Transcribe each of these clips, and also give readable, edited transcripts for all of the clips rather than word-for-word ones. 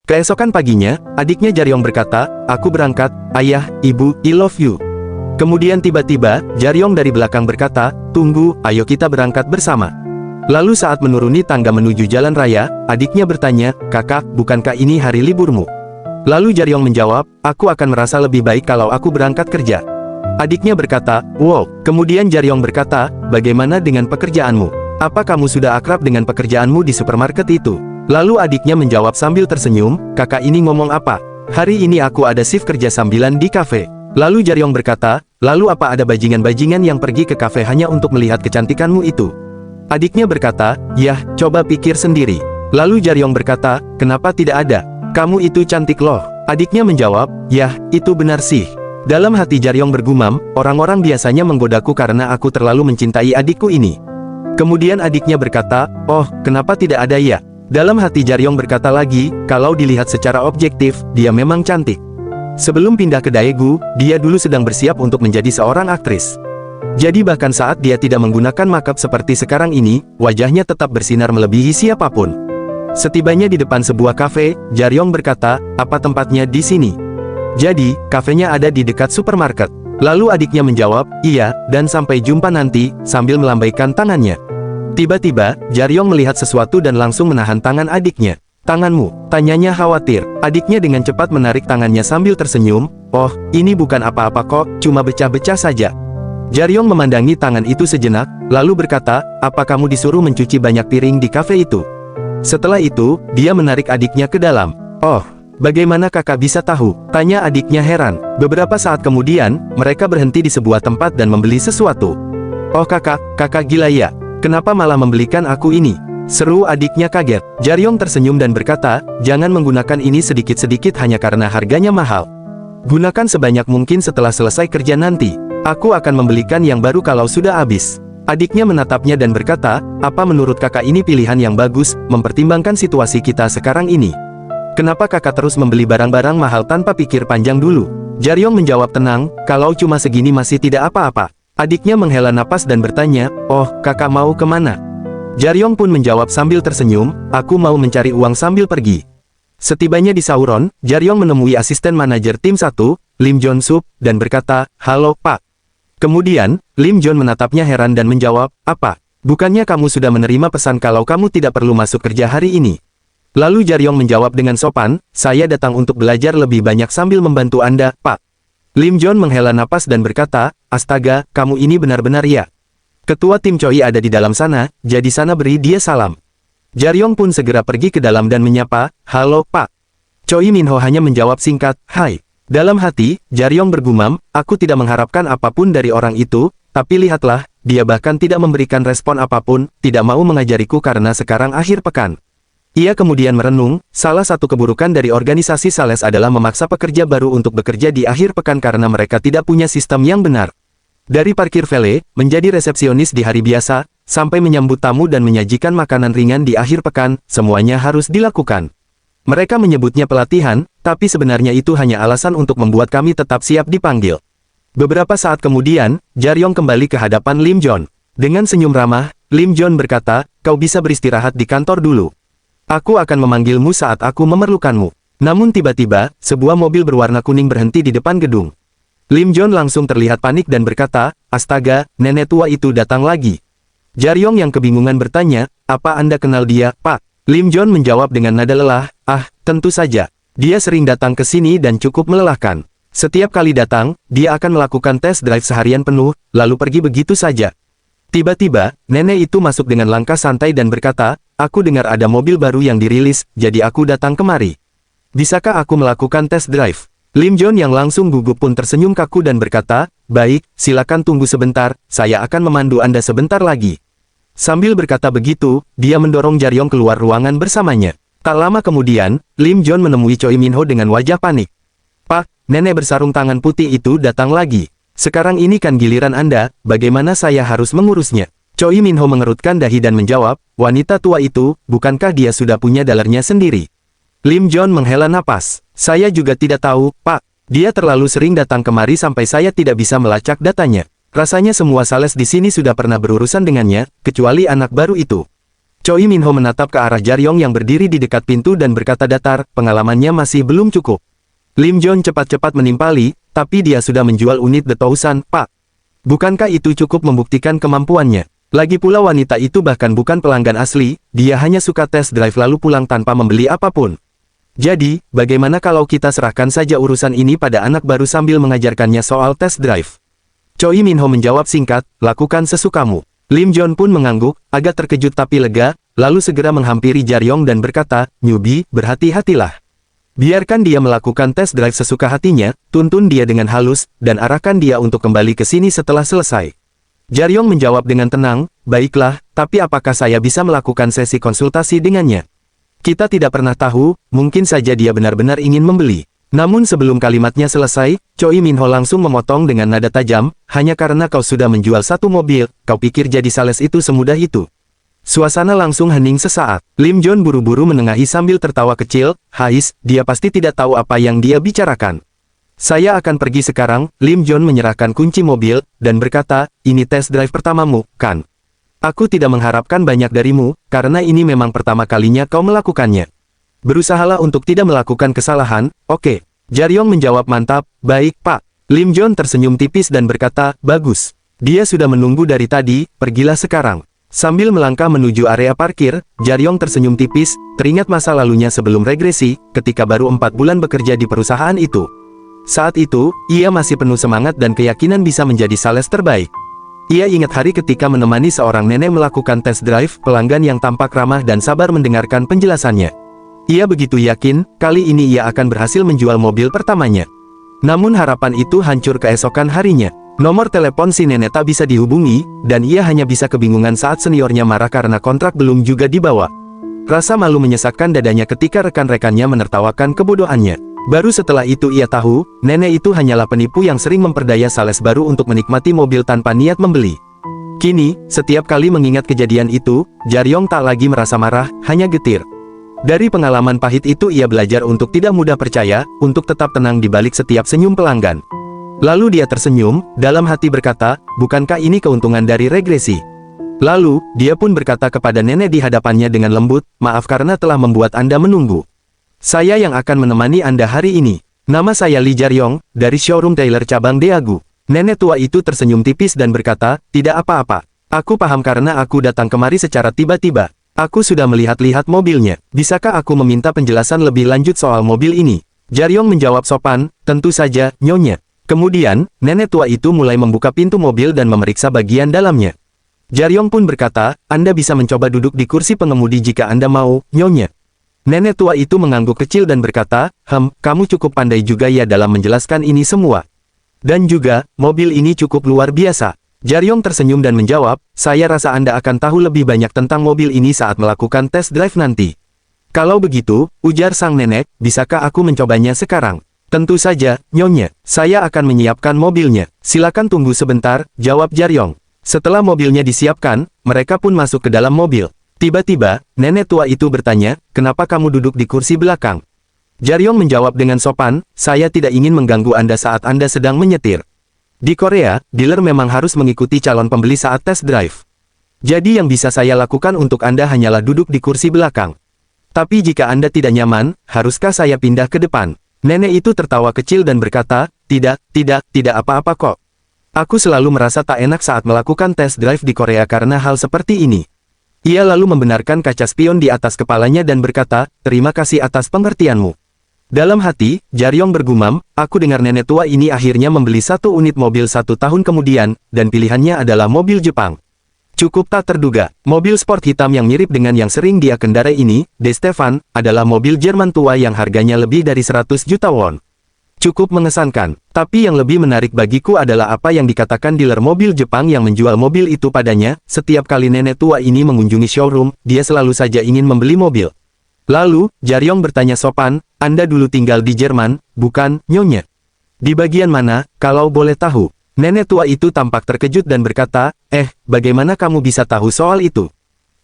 Keesokan paginya, adiknya Jaryong berkata, "Aku berangkat, ayah, ibu, I love you." Kemudian tiba-tiba, Jaryong dari belakang berkata, "Tunggu, ayo kita berangkat bersama." Lalu saat menuruni tangga menuju jalan raya, adiknya bertanya, "Kakak, bukankah ini hari liburmu?" Lalu Jaryong menjawab, "Aku akan merasa lebih baik kalau aku berangkat kerja." Adiknya berkata, "Wow." Kemudian Jaryong berkata, "Bagaimana dengan pekerjaanmu? Apa kamu sudah akrab dengan pekerjaanmu di supermarket itu?" Lalu adiknya menjawab sambil tersenyum, "Kakak ini ngomong apa? Hari ini aku ada shift kerja sambilan di kafe." Lalu Jaryong berkata, "Lalu apa ada bajingan-bajingan yang pergi ke kafe hanya untuk melihat kecantikanmu itu?" Adiknya berkata, "Yah, coba pikir sendiri." Lalu Jaryong berkata, "Kenapa tidak ada? Kamu itu cantik loh." Adiknya menjawab, "Yah, itu benar sih." Dalam hati Jaryong bergumam, "Orang-orang biasanya menggodaku karena aku terlalu mencintai adikku ini." Kemudian adiknya berkata, "Oh, kenapa tidak ada ya?" Dalam hati Jaryong berkata lagi, "Kalau dilihat secara objektif, dia memang cantik." Sebelum pindah ke Daegu, dia dulu sedang bersiap untuk menjadi seorang aktris. Jadi bahkan saat dia tidak menggunakan makeup seperti sekarang ini, wajahnya tetap bersinar melebihi siapapun. Setibanya di depan sebuah kafe, Jaryong berkata, "Apa tempatnya di sini?" Jadi, kafenya ada di dekat supermarket. Lalu adiknya menjawab, "Iya, dan sampai jumpa nanti," sambil melambaikan tangannya. Tiba-tiba, Jaryong melihat sesuatu dan langsung menahan tangan adiknya. "Tanganmu?" tanyanya khawatir. Adiknya dengan cepat menarik tangannya sambil tersenyum, "Oh, ini bukan apa-apa kok, cuma becah-becah saja." Jaryong memandangi tangan itu sejenak, lalu berkata, "Apa kamu disuruh mencuci banyak piring di kafe itu?" Setelah itu, dia menarik adiknya ke dalam. "Oh, bagaimana kakak bisa tahu?" tanya adiknya heran. Beberapa saat kemudian, mereka berhenti di sebuah tempat dan membeli sesuatu. "Oh kakak gila ya? Kenapa malah membelikan aku ini?" seru adiknya kaget. Jaryong tersenyum dan berkata, "Jangan menggunakan ini sedikit-sedikit hanya karena harganya mahal. Gunakan sebanyak mungkin setelah selesai kerja nanti. Aku akan membelikan yang baru kalau sudah habis." Adiknya menatapnya dan berkata, "Apa menurut kakak ini pilihan yang bagus, mempertimbangkan situasi kita sekarang ini? Kenapa kakak terus membeli barang-barang mahal tanpa pikir panjang dulu?" Jaryong menjawab tenang, "Kalau cuma segini masih tidak apa-apa." Adiknya menghela napas dan bertanya, "Oh, kakak mau kemana?" Jaryong pun menjawab sambil tersenyum, "Aku mau mencari uang sambil pergi." Setibanya di Sauron, Jaryong menemui asisten manajer tim 1, Lim Jon-sup, dan berkata, "Halo, Pak." Kemudian, Lim Jon menatapnya heran dan menjawab, "Apa? Bukannya kamu sudah menerima pesan kalau kamu tidak perlu masuk kerja hari ini?" Lalu Jaryong menjawab dengan sopan, "Saya datang untuk belajar lebih banyak sambil membantu Anda, Pak." Lim Jon menghela napas dan berkata, "Astaga, kamu ini benar-benar ya. Ketua tim Choi ada di dalam sana, jadi sana beri dia salam." Jaryong pun segera pergi ke dalam dan menyapa, "Halo, Pak." Choi Minho hanya menjawab singkat, "Hai." Dalam hati, Jaryong bergumam, "Aku tidak mengharapkan apapun dari orang itu, tapi lihatlah, dia bahkan tidak memberikan respon apapun, tidak mau mengajariku karena sekarang akhir pekan." Ia kemudian merenung, salah satu keburukan dari organisasi sales adalah memaksa pekerja baru untuk bekerja di akhir pekan karena mereka tidak punya sistem yang benar. Dari parkir valet, menjadi resepsionis di hari biasa, sampai menyambut tamu dan menyajikan makanan ringan di akhir pekan, semuanya harus dilakukan. Mereka menyebutnya pelatihan, tapi sebenarnya itu hanya alasan untuk membuat kami tetap siap dipanggil. Beberapa saat kemudian, Jaryong kembali ke hadapan Lim Jon. Dengan senyum ramah, Lim Jon berkata, "Kau bisa beristirahat di kantor dulu. Aku akan memanggilmu saat aku memerlukanmu." Namun tiba-tiba, sebuah mobil berwarna kuning berhenti di depan gedung. Lim Jon langsung terlihat panik dan berkata, "Astaga, nenek tua itu datang lagi." Jaryong yang kebingungan bertanya, "Apa Anda kenal dia, Pak?" Lim Jon menjawab dengan nada lelah, "Ah, tentu saja. Dia sering datang ke sini dan cukup melelahkan. Setiap kali datang, dia akan melakukan tes drive seharian penuh, lalu pergi begitu saja." Tiba-tiba, nenek itu masuk dengan langkah santai dan berkata, "Aku dengar ada mobil baru yang dirilis, jadi aku datang kemari. Bisakah aku melakukan tes drive?" Lim Jon yang langsung gugup pun tersenyum kaku dan berkata, "Baik, silakan tunggu sebentar, saya akan memandu Anda sebentar lagi." Sambil berkata begitu, dia mendorong Jaryong keluar ruangan bersamanya. Tak lama kemudian, Lim Jon menemui Choi Minho dengan wajah panik. "Pak, nenek bersarung tangan putih itu datang lagi. Sekarang ini kan giliran Anda, bagaimana saya harus mengurusnya?" Choi Minho mengerutkan dahi dan menjawab, "Wanita tua itu, bukankah dia sudah punya dalarnya sendiri?" Lim Jon menghela napas, "Saya juga tidak tahu, Pak. Dia terlalu sering datang kemari sampai saya tidak bisa melacak datanya. Rasanya semua sales di sini sudah pernah berurusan dengannya, kecuali anak baru itu." Choi Minho menatap ke arah Jaryong yang berdiri di dekat pintu dan berkata datar, pengalamannya masih belum cukup. Lim Jon cepat-cepat menimpali, tapi dia sudah menjual unit The Thousand, Pak. Bukankah itu cukup membuktikan kemampuannya? Lagi pula wanita itu bahkan bukan pelanggan asli, dia hanya suka test drive lalu pulang tanpa membeli apapun. Jadi, bagaimana kalau kita serahkan saja urusan ini pada anak baru sambil mengajarkannya soal test drive? Choi Minho menjawab singkat, lakukan sesukamu. Lim Jon pun mengangguk, agak terkejut tapi lega, lalu segera menghampiri Jaryong dan berkata, newbie, berhati-hatilah. Biarkan dia melakukan test drive sesuka hatinya, tuntun dia dengan halus, dan arahkan dia untuk kembali ke sini setelah selesai. Jaryong menjawab dengan tenang, baiklah, tapi apakah saya bisa melakukan sesi konsultasi dengannya? Kita tidak pernah tahu, mungkin saja dia benar-benar ingin membeli. Namun sebelum kalimatnya selesai, Choi Minho langsung memotong dengan nada tajam, hanya karena kau sudah menjual satu mobil, kau pikir jadi sales itu semudah itu. Suasana langsung hening sesaat. Lim Jon buru-buru menengahi sambil tertawa kecil, Hais, dia pasti tidak tahu apa yang dia bicarakan. Saya akan pergi sekarang. Lim Jon menyerahkan kunci mobil, dan berkata, ini test drive pertamamu, kan? Aku tidak mengharapkan banyak darimu, karena ini memang pertama kalinya kau melakukannya. Berusahalah untuk tidak melakukan kesalahan, oke? Jaryong menjawab mantap, baik Pak. Lim Jon tersenyum tipis dan berkata, bagus. Dia sudah menunggu dari tadi, pergilah sekarang. Sambil melangkah menuju area parkir, Jaryong tersenyum tipis, teringat masa lalunya sebelum regresi, ketika baru 4 bulan bekerja di perusahaan itu. Saat itu, ia masih penuh semangat dan keyakinan bisa menjadi sales terbaik. Ia ingat hari ketika menemani seorang nenek melakukan test drive, pelanggan yang tampak ramah dan sabar mendengarkan penjelasannya. Ia begitu yakin, kali ini ia akan berhasil menjual mobil pertamanya. Namun harapan itu hancur keesokan harinya. Nomor telepon si nenek tak bisa dihubungi, dan ia hanya bisa kebingungan saat seniornya marah karena kontrak belum juga dibawa. Rasa malu menyesakkan dadanya ketika rekan-rekannya menertawakan kebodohannya. Baru setelah itu ia tahu, nenek itu hanyalah penipu yang sering memperdaya sales baru untuk menikmati mobil tanpa niat membeli. Kini, setiap kali mengingat kejadian itu, Jaryong tak lagi merasa marah, hanya getir. Dari pengalaman pahit itu ia belajar untuk tidak mudah percaya, untuk tetap tenang di balik setiap senyum pelanggan. Lalu dia tersenyum, dalam hati berkata, bukankah ini keuntungan dari regresi? Lalu, dia pun berkata kepada nenek di hadapannya dengan lembut, maaf karena telah membuat Anda menunggu. Saya yang akan menemani Anda hari ini. Nama saya Lee Jaryong, dari showroom Taylor cabang Daegu. Nenek tua itu tersenyum tipis dan berkata, tidak apa-apa. Aku paham karena aku datang kemari secara tiba-tiba. Aku sudah melihat-lihat mobilnya. Bisakah aku meminta penjelasan lebih lanjut soal mobil ini? Jaryong menjawab sopan, tentu saja, Nyonya. Kemudian, nenek tua itu mulai membuka pintu mobil dan memeriksa bagian dalamnya. Jaryong pun berkata, Anda bisa mencoba duduk di kursi pengemudi jika Anda mau, Nyonya. Nenek tua itu mengangguk kecil dan berkata, kamu cukup pandai juga ya dalam menjelaskan ini semua. Dan juga, mobil ini cukup luar biasa. Jaryong tersenyum dan menjawab, saya rasa Anda akan tahu lebih banyak tentang mobil ini saat melakukan test drive nanti. Kalau begitu, ujar sang nenek, bisakah aku mencobanya sekarang? Tentu saja, Nyonya. Saya akan menyiapkan mobilnya. Silakan tunggu sebentar, jawab Jaryong. Setelah mobilnya disiapkan, mereka pun masuk ke dalam mobil. Tiba-tiba, nenek tua itu bertanya, kenapa kamu duduk di kursi belakang? Jaryong menjawab dengan sopan, saya tidak ingin mengganggu Anda saat Anda sedang menyetir. Di Korea, dealer memang harus mengikuti calon pembeli saat test drive. Jadi yang bisa saya lakukan untuk Anda hanyalah duduk di kursi belakang. Tapi jika Anda tidak nyaman, haruskah saya pindah ke depan? Nenek itu tertawa kecil dan berkata, tidak apa-apa kok. Aku selalu merasa tak enak saat melakukan test drive di Korea karena hal seperti ini. Ia lalu membenarkan kaca spion di atas kepalanya dan berkata, terima kasih atas pengertianmu. Dalam hati, Jaryong bergumam, aku dengar nenek tua ini akhirnya membeli satu unit mobil 1 tahun kemudian, dan pilihannya adalah mobil Jepang. Cukup tak terduga, mobil sport hitam yang mirip dengan yang sering dia kendarai ini, De Stefan, adalah mobil Jerman tua yang harganya lebih dari 100 juta won. Cukup mengesankan, tapi yang lebih menarik bagiku adalah apa yang dikatakan dealer mobil Jepang yang menjual mobil itu padanya, setiap kali nenek tua ini mengunjungi showroom, dia selalu saja ingin membeli mobil. Lalu, Jaryong bertanya sopan, Anda dulu tinggal di Jerman, bukan, Nyonya? Di bagian mana, kalau boleh tahu? Nenek tua itu tampak terkejut dan berkata, bagaimana kamu bisa tahu soal itu?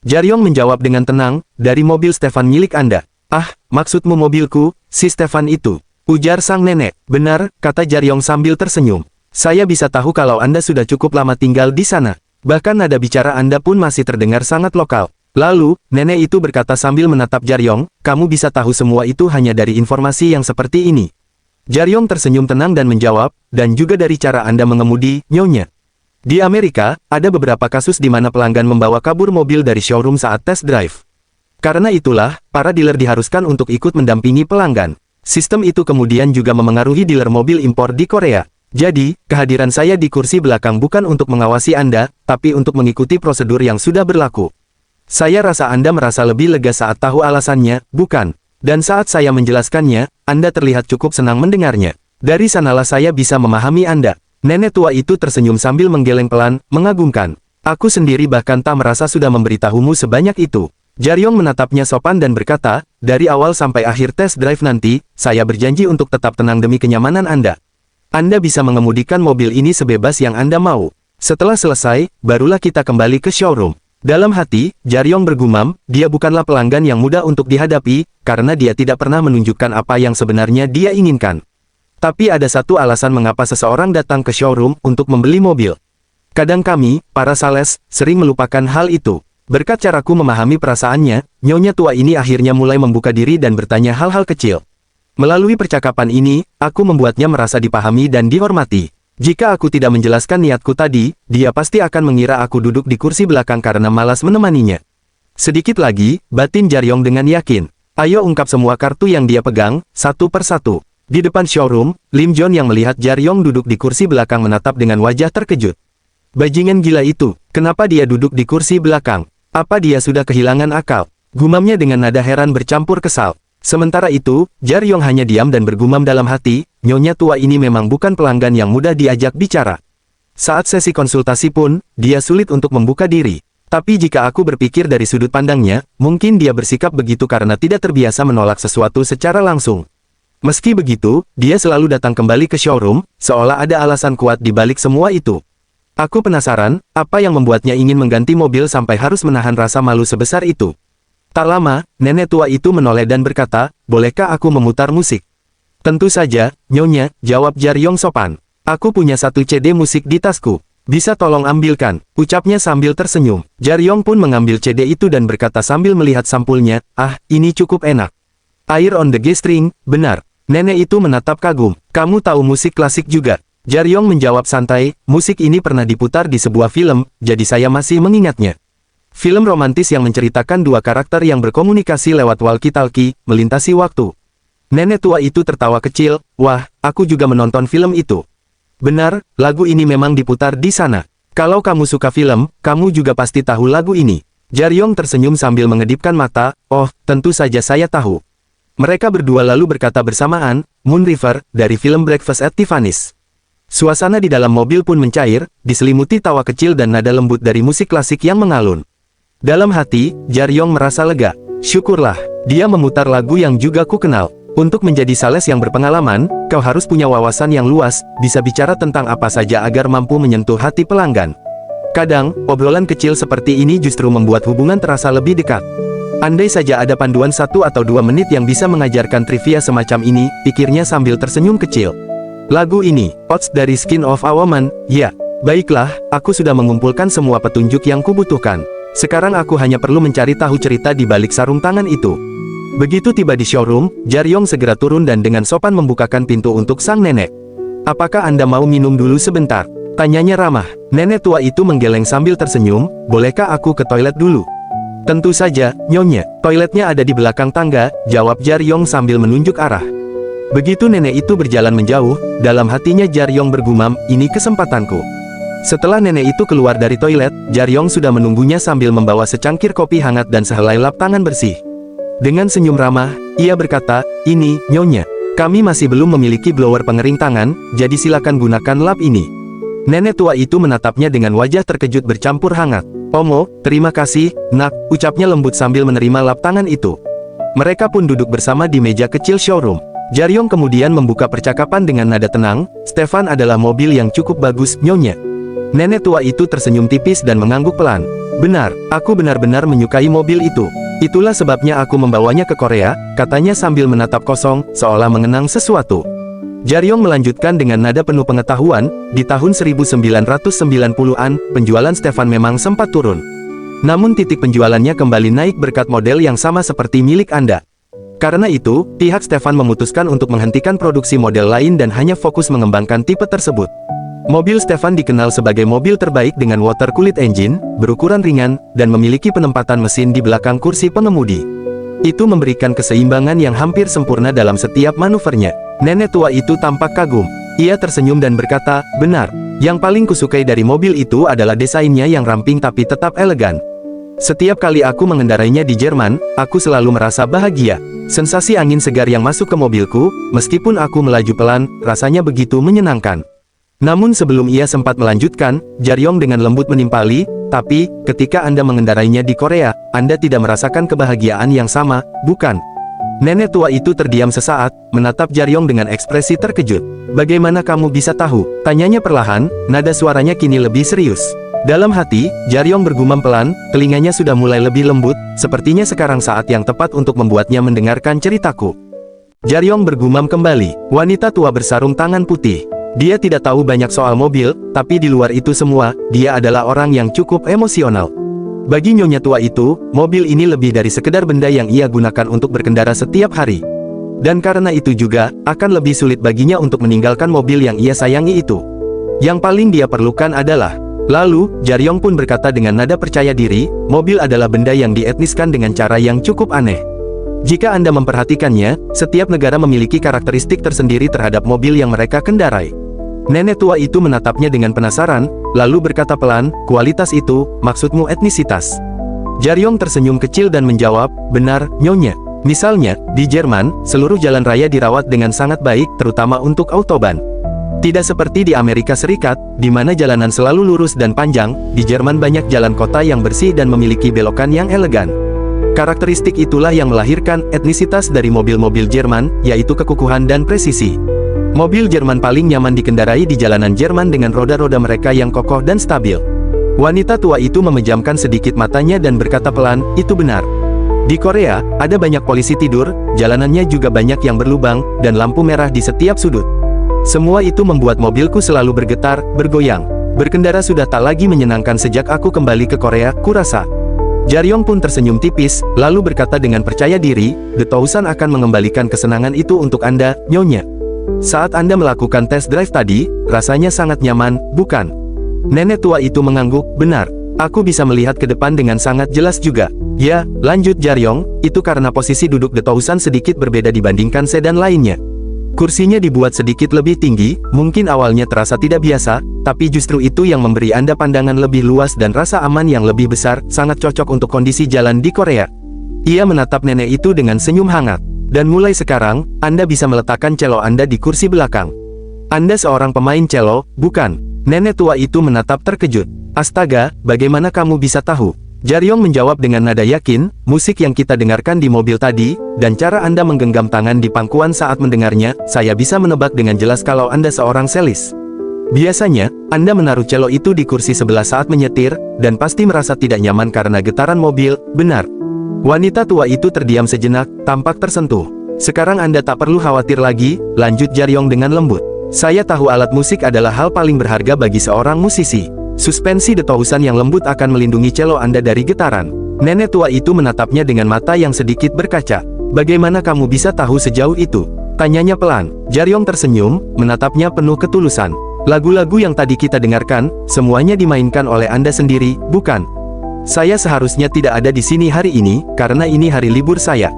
Jaryong menjawab dengan tenang, dari mobil Stefan milik Anda. Ah, maksudmu mobilku, si Stefan itu. Ujar sang nenek. Benar, kata Jaryong sambil tersenyum. Saya bisa tahu kalau Anda sudah cukup lama tinggal di sana. Bahkan nada bicara Anda pun masih terdengar sangat lokal. Lalu, nenek itu berkata sambil menatap Jaryong, kamu bisa tahu semua itu hanya dari informasi yang seperti ini. Jaryong tersenyum tenang dan menjawab, dan juga dari cara Anda mengemudi, Nyonya. Di Amerika, ada beberapa kasus di mana pelanggan membawa kabur mobil dari showroom saat test drive. Karena itulah, para dealer diharuskan untuk ikut mendampingi pelanggan. Sistem itu kemudian juga memengaruhi dealer mobil impor di Korea. Jadi, kehadiran saya di kursi belakang bukan untuk mengawasi Anda, tapi untuk mengikuti prosedur yang sudah berlaku. Saya rasa Anda merasa lebih lega saat tahu alasannya, bukan? Dan saat saya menjelaskannya, Anda terlihat cukup senang mendengarnya. Dari sanalah saya bisa memahami Anda. Nenek tua itu tersenyum sambil menggeleng pelan, mengagumkan. Aku sendiri bahkan tak merasa sudah memberitahumu sebanyak itu. Jaryong menatapnya sopan dan berkata, dari awal sampai akhir test drive nanti, saya berjanji untuk tetap tenang demi kenyamanan Anda. Anda bisa mengemudikan mobil ini sebebas yang Anda mau. Setelah selesai, barulah kita kembali ke showroom. Dalam hati, Jaryong bergumam, dia bukanlah pelanggan yang mudah untuk dihadapi, karena dia tidak pernah menunjukkan apa yang sebenarnya dia inginkan. Tapi ada satu alasan mengapa seseorang datang ke showroom untuk membeli mobil. Kadang kami, para sales, sering melupakan hal itu. Berkat caraku memahami perasaannya, nyonya tua ini akhirnya mulai membuka diri dan bertanya hal-hal kecil. Melalui percakapan ini, aku membuatnya merasa dipahami dan dihormati. Jika aku tidak menjelaskan niatku tadi, dia pasti akan mengira aku duduk di kursi belakang karena malas menemaninya. Sedikit lagi, batin Jaryong dengan yakin. Ayo ungkap semua kartu yang dia pegang, satu persatu. Di depan showroom, Lim John yang melihat Jaryong duduk di kursi belakang menatap dengan wajah terkejut. Bajingan gila itu, kenapa dia duduk di kursi belakang? Apa dia sudah kehilangan akal? Gumamnya dengan nada heran bercampur kesal. Sementara itu, Jaryong hanya diam dan bergumam dalam hati, nyonya tua ini memang bukan pelanggan yang mudah diajak bicara. Saat sesi konsultasi pun, dia sulit untuk membuka diri. Tapi jika aku berpikir dari sudut pandangnya, mungkin dia bersikap begitu karena tidak terbiasa menolak sesuatu secara langsung. Meski begitu, dia selalu datang kembali ke showroom, seolah ada alasan kuat di balik semua itu. Aku penasaran, apa yang membuatnya ingin mengganti mobil sampai harus menahan rasa malu sebesar itu. Tak lama, nenek tua itu menoleh dan berkata, bolehkah aku memutar musik? Tentu saja, nyonya, jawab Jaryong sopan. Aku punya satu CD musik di tasku. Bisa tolong ambilkan, ucapnya sambil tersenyum. Jaryong pun mengambil CD itu dan berkata sambil melihat sampulnya, ah, ini cukup enak. Air on the G-string, benar. Nenek itu menatap kagum. Kamu tahu musik klasik juga? Jaryong menjawab santai, musik ini pernah diputar di sebuah film, jadi saya masih mengingatnya. Film romantis yang menceritakan dua karakter yang berkomunikasi lewat walkie-talkie, melintasi waktu. Nenek tua itu tertawa kecil, wah, aku juga menonton film itu. Benar, lagu ini memang diputar di sana. Kalau kamu suka film, kamu juga pasti tahu lagu ini. Jaryong tersenyum sambil mengedipkan mata, oh, tentu saja saya tahu. Mereka berdua lalu berkata bersamaan, Moon River, dari film Breakfast at Tiffany's. Suasana di dalam mobil pun mencair, diselimuti tawa kecil dan nada lembut dari musik klasik yang mengalun. Dalam hati, Jaryong merasa lega. Syukurlah, dia memutar lagu yang juga ku kenal. Untuk menjadi sales yang berpengalaman, kau harus punya wawasan yang luas, bisa bicara tentang apa saja agar mampu menyentuh hati pelanggan. Kadang, obrolan kecil seperti ini justru membuat hubungan terasa lebih dekat. Andai saja ada panduan 1 atau 2 menit yang bisa mengajarkan trivia semacam ini, pikirnya sambil tersenyum kecil. Lagu ini, Oats dari Skin of a Woman, ya. Baiklah, aku sudah mengumpulkan semua petunjuk yang kubutuhkan. Sekarang aku hanya perlu mencari tahu cerita di balik sarung tangan itu. Begitu tiba di showroom, Jaryong segera turun dan dengan sopan membukakan pintu untuk sang nenek. Apakah Anda mau minum dulu sebentar? Tanyanya ramah. Nenek tua itu menggeleng sambil tersenyum, bolehkah aku ke toilet dulu? Tentu saja, nyonya. Toiletnya ada di belakang tangga, jawab Jaryong sambil menunjuk arah. Begitu nenek itu berjalan menjauh, dalam hatinya Jaryong bergumam, ini kesempatanku. Setelah nenek itu keluar dari toilet, Jaryong sudah menunggunya sambil membawa secangkir kopi hangat dan sehelai lap tangan bersih. Dengan senyum ramah, ia berkata, ini, nyonya. Kami masih belum memiliki blower pengering tangan, jadi silakan gunakan lap ini. Nenek tua itu menatapnya dengan wajah terkejut bercampur hangat. Omo, terima kasih, nak, ucapnya lembut sambil menerima lap tangan itu. Mereka pun duduk bersama di meja kecil showroom. Jaryong kemudian membuka percakapan dengan nada tenang, Stefan adalah mobil yang cukup bagus, nyonya. Nenek tua itu tersenyum tipis dan mengangguk pelan. Benar, aku benar-benar menyukai mobil itu. Itulah sebabnya aku membawanya ke Korea, katanya sambil menatap kosong, seolah mengenang sesuatu. Jaryong melanjutkan dengan nada penuh pengetahuan, di tahun 1990-an, penjualan Stefan memang sempat turun. Namun titik penjualannya kembali naik berkat model yang sama seperti milik Anda. Karena itu, pihak Stefan memutuskan untuk menghentikan produksi model lain dan hanya fokus mengembangkan tipe tersebut. Mobil Stefan dikenal sebagai mobil terbaik dengan water cooled engine, berukuran ringan, dan memiliki penempatan mesin di belakang kursi pengemudi. Itu memberikan keseimbangan yang hampir sempurna dalam setiap manuvernya. Nenek tua itu tampak kagum. Ia tersenyum dan berkata, "Benar. Yang paling kusukai dari mobil itu adalah desainnya yang ramping tapi tetap elegan. Setiap kali aku mengendarainya di Jerman, aku selalu merasa bahagia. Sensasi angin segar yang masuk ke mobilku, meskipun aku melaju pelan, rasanya begitu menyenangkan." Namun sebelum ia sempat melanjutkan, Jaryong dengan lembut menimpali, "Tapi, ketika Anda mengendarainya di Korea, Anda tidak merasakan kebahagiaan yang sama, bukan?" Nenek tua itu terdiam sesaat, menatap Jaryong dengan ekspresi terkejut. "Bagaimana kamu bisa tahu?" tanyanya perlahan, nada suaranya kini lebih serius. Dalam hati, Jaryong bergumam pelan, telinganya sudah mulai lebih lembut, sepertinya sekarang saat yang tepat untuk membuatnya mendengarkan ceritaku. Jaryong bergumam kembali, wanita tua bersarung tangan putih. Dia tidak tahu banyak soal mobil, tapi di luar itu semua, dia adalah orang yang cukup emosional. Bagi nyonya tua itu, mobil ini lebih dari sekedar benda yang ia gunakan untuk berkendara setiap hari. Dan karena itu juga, akan lebih sulit baginya untuk meninggalkan mobil yang ia sayangi itu. Yang paling dia perlukan adalah... Lalu, Jaryong pun berkata dengan nada percaya diri, mobil adalah benda yang dietniskan dengan cara yang cukup aneh. Jika Anda memperhatikannya, setiap negara memiliki karakteristik tersendiri terhadap mobil yang mereka kendarai. Nenek tua itu menatapnya dengan penasaran, lalu berkata pelan, "Kualitas itu, maksudmu etnisitas?" Jaryong tersenyum kecil dan menjawab, "Benar, nyonya. Misalnya, di Jerman, seluruh jalan raya dirawat dengan sangat baik, terutama untuk autobahn. Tidak seperti di Amerika Serikat, di mana jalanan selalu lurus dan panjang, di Jerman banyak jalan kota yang bersih dan memiliki belokan yang elegan. Karakteristik itulah yang melahirkan etnisitas dari mobil-mobil Jerman, yaitu kekukuhan dan presisi. Mobil Jerman paling nyaman dikendarai di jalanan Jerman dengan roda-roda mereka yang kokoh dan stabil." Wanita tua itu memejamkan sedikit matanya dan berkata pelan, "Itu benar. Di Korea, ada banyak polisi tidur, jalanannya juga banyak yang berlubang, dan lampu merah di setiap sudut. Semua itu membuat mobilku selalu bergetar, bergoyang. Berkendara sudah tak lagi menyenangkan sejak aku kembali ke Korea, kurasa." Jaryong pun tersenyum tipis, lalu berkata dengan percaya diri, "The Tousan akan mengembalikan kesenangan itu untuk Anda, nyonya. Saat Anda melakukan test drive tadi, rasanya sangat nyaman, bukan?" Nenek tua itu mengangguk, "Benar. Aku bisa melihat ke depan dengan sangat jelas juga." "Ya," lanjut Jaryong, "itu karena posisi duduk The Tousan sedikit berbeda dibandingkan sedan lainnya. Kursinya dibuat sedikit lebih tinggi, mungkin awalnya terasa tidak biasa, tapi justru itu yang memberi Anda pandangan lebih luas dan rasa aman yang lebih besar, sangat cocok untuk kondisi jalan di Korea." Ia menatap nenek itu dengan senyum hangat. "Dan mulai sekarang, Anda bisa meletakkan cello Anda di kursi belakang. Anda seorang pemain cello, bukan?" Nenek tua itu menatap terkejut. "Astaga, bagaimana kamu bisa tahu?" Jaryong menjawab dengan nada yakin, "Musik yang kita dengarkan di mobil tadi, dan cara Anda menggenggam tangan di pangkuan saat mendengarnya, saya bisa menebak dengan jelas kalau Anda seorang selis. Biasanya, Anda menaruh cello itu di kursi sebelah saat menyetir, dan pasti merasa tidak nyaman karena getaran mobil, benar?" Wanita tua itu terdiam sejenak, tampak tersentuh. "Sekarang Anda tak perlu khawatir lagi," lanjut Jaryong dengan lembut. "Saya tahu alat musik adalah hal paling berharga bagi seorang musisi. Suspensi The Tousan yang lembut akan melindungi cello Anda dari getaran." Nenek tua itu menatapnya dengan mata yang sedikit berkaca. "Bagaimana kamu bisa tahu sejauh itu?" tanyanya pelan. Jaryong tersenyum, menatapnya penuh ketulusan. "Lagu-lagu yang tadi kita dengarkan, semuanya dimainkan oleh Anda sendiri, bukan? Saya seharusnya tidak ada di sini hari ini, karena ini hari libur saya.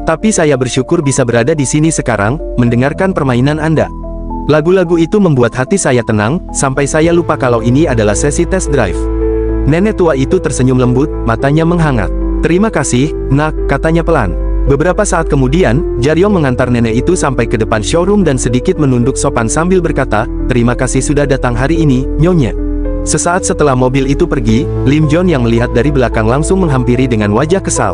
Tapi saya bersyukur bisa berada di sini sekarang, mendengarkan permainan Anda. Lagu-lagu itu membuat hati saya tenang, sampai saya lupa kalau ini adalah sesi test drive." Nenek tua itu tersenyum lembut, matanya menghangat. "Terima kasih, nak," katanya pelan. Beberapa saat kemudian, Jaryong mengantar nenek itu sampai ke depan showroom dan sedikit menunduk sopan sambil berkata, "Terima kasih sudah datang hari ini, nyonya." Sesaat setelah mobil itu pergi, Lim John yang melihat dari belakang langsung menghampiri dengan wajah kesal.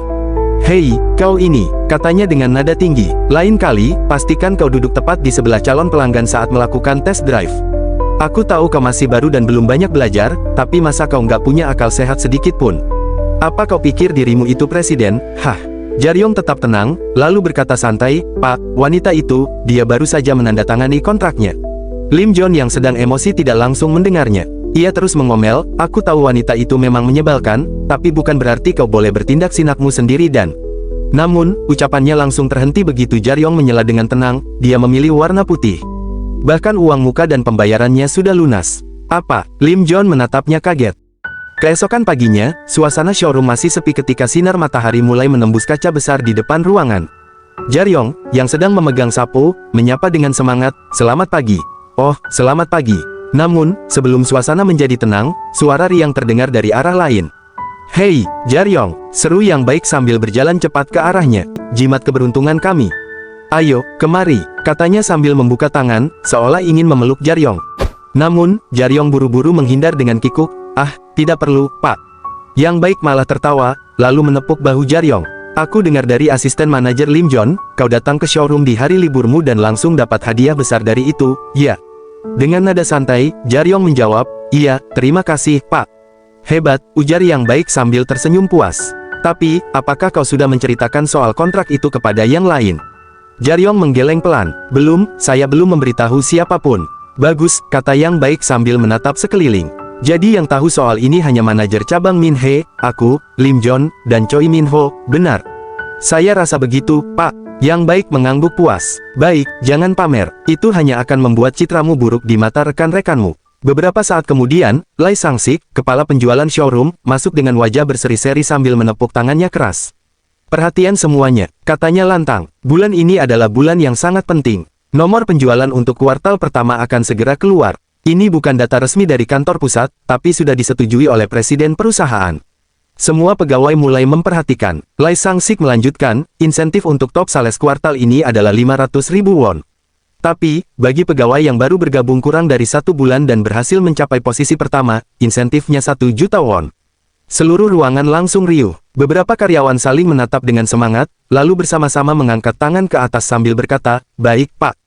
"Hei, kau ini," katanya dengan nada tinggi. "Lain kali, pastikan kau duduk tepat di sebelah calon pelanggan saat melakukan test drive. Aku tahu kau masih baru dan belum banyak belajar, tapi masa kau nggak punya akal sehat sedikit pun? Apa kau pikir dirimu itu presiden? Hah?" Jaryong tetap tenang, lalu berkata santai, "Pak, wanita itu, dia baru saja menandatangani kontraknya." Lim John yang sedang emosi tidak langsung mendengarnya. Ia terus mengomel, aku tahu wanita itu memang menyebalkan, tapi bukan berarti kau boleh bertindak sinakmu sendiri dan... Namun, ucapannya langsung terhenti begitu Jaryong menyela dengan tenang, dia memilih warna putih. Bahkan uang muka dan pembayarannya sudah lunas. Apa? Lim Jon menatapnya kaget. Keesokan paginya, suasana showroom masih sepi ketika sinar matahari mulai menembus kaca besar di depan ruangan. Jaryong, yang sedang memegang sapu, menyapa dengan semangat, "Selamat pagi." "Oh, selamat pagi." Namun, sebelum suasana menjadi tenang, suara riang terdengar dari arah lain. "Hei, Jaryong," seru yang baik sambil berjalan cepat ke arahnya. "Jimat keberuntungan kami. Ayo, kemari," katanya sambil membuka tangan, seolah ingin memeluk Jaryong. Namun, Jaryong buru-buru menghindar dengan kikuk, "Ah, tidak perlu, Pak." Yang baik malah tertawa, lalu menepuk bahu Jaryong. "Aku dengar dari asisten manajer Lim Jon, kau datang ke showroom di hari liburmu dan langsung dapat hadiah besar dari itu, ya?" Dengan nada santai, Jaryong menjawab, "Iya, terima kasih, Pak." "Hebat," ujar yang baik sambil tersenyum puas. "Tapi, apakah kau sudah menceritakan soal kontrak itu kepada yang lain?" Jaryong menggeleng pelan, "Belum, saya belum memberitahu siapapun." "Bagus," kata yang baik sambil menatap sekeliling. "Jadi yang tahu soal ini hanya manajer cabang Min He, aku, Lim Jon, dan Choi Min Ho, benar?" "Saya rasa begitu, Pak." Yang baik mengangguk puas. "Baik, jangan pamer, itu hanya akan membuat citramu buruk di mata rekan-rekanmu." Beberapa saat kemudian, Lai Sangsik, kepala penjualan showroom, masuk dengan wajah berseri-seri sambil menepuk tangannya keras. "Perhatian semuanya," katanya lantang. "Bulan ini adalah bulan yang sangat penting. Nomor penjualan untuk kuartal pertama akan segera keluar. Ini bukan data resmi dari kantor pusat, tapi sudah disetujui oleh presiden perusahaan. Semua pegawai mulai memperhatikan." Lai Sangsik melanjutkan, "Insentif untuk top sales kuartal ini adalah 500.000 won. Tapi, bagi pegawai yang baru bergabung kurang dari 1 bulan dan berhasil mencapai posisi pertama, insentifnya 1 juta won." Seluruh ruangan langsung riuh. Beberapa karyawan saling menatap dengan semangat, lalu bersama-sama mengangkat tangan ke atas sambil berkata, "Baik, Pak."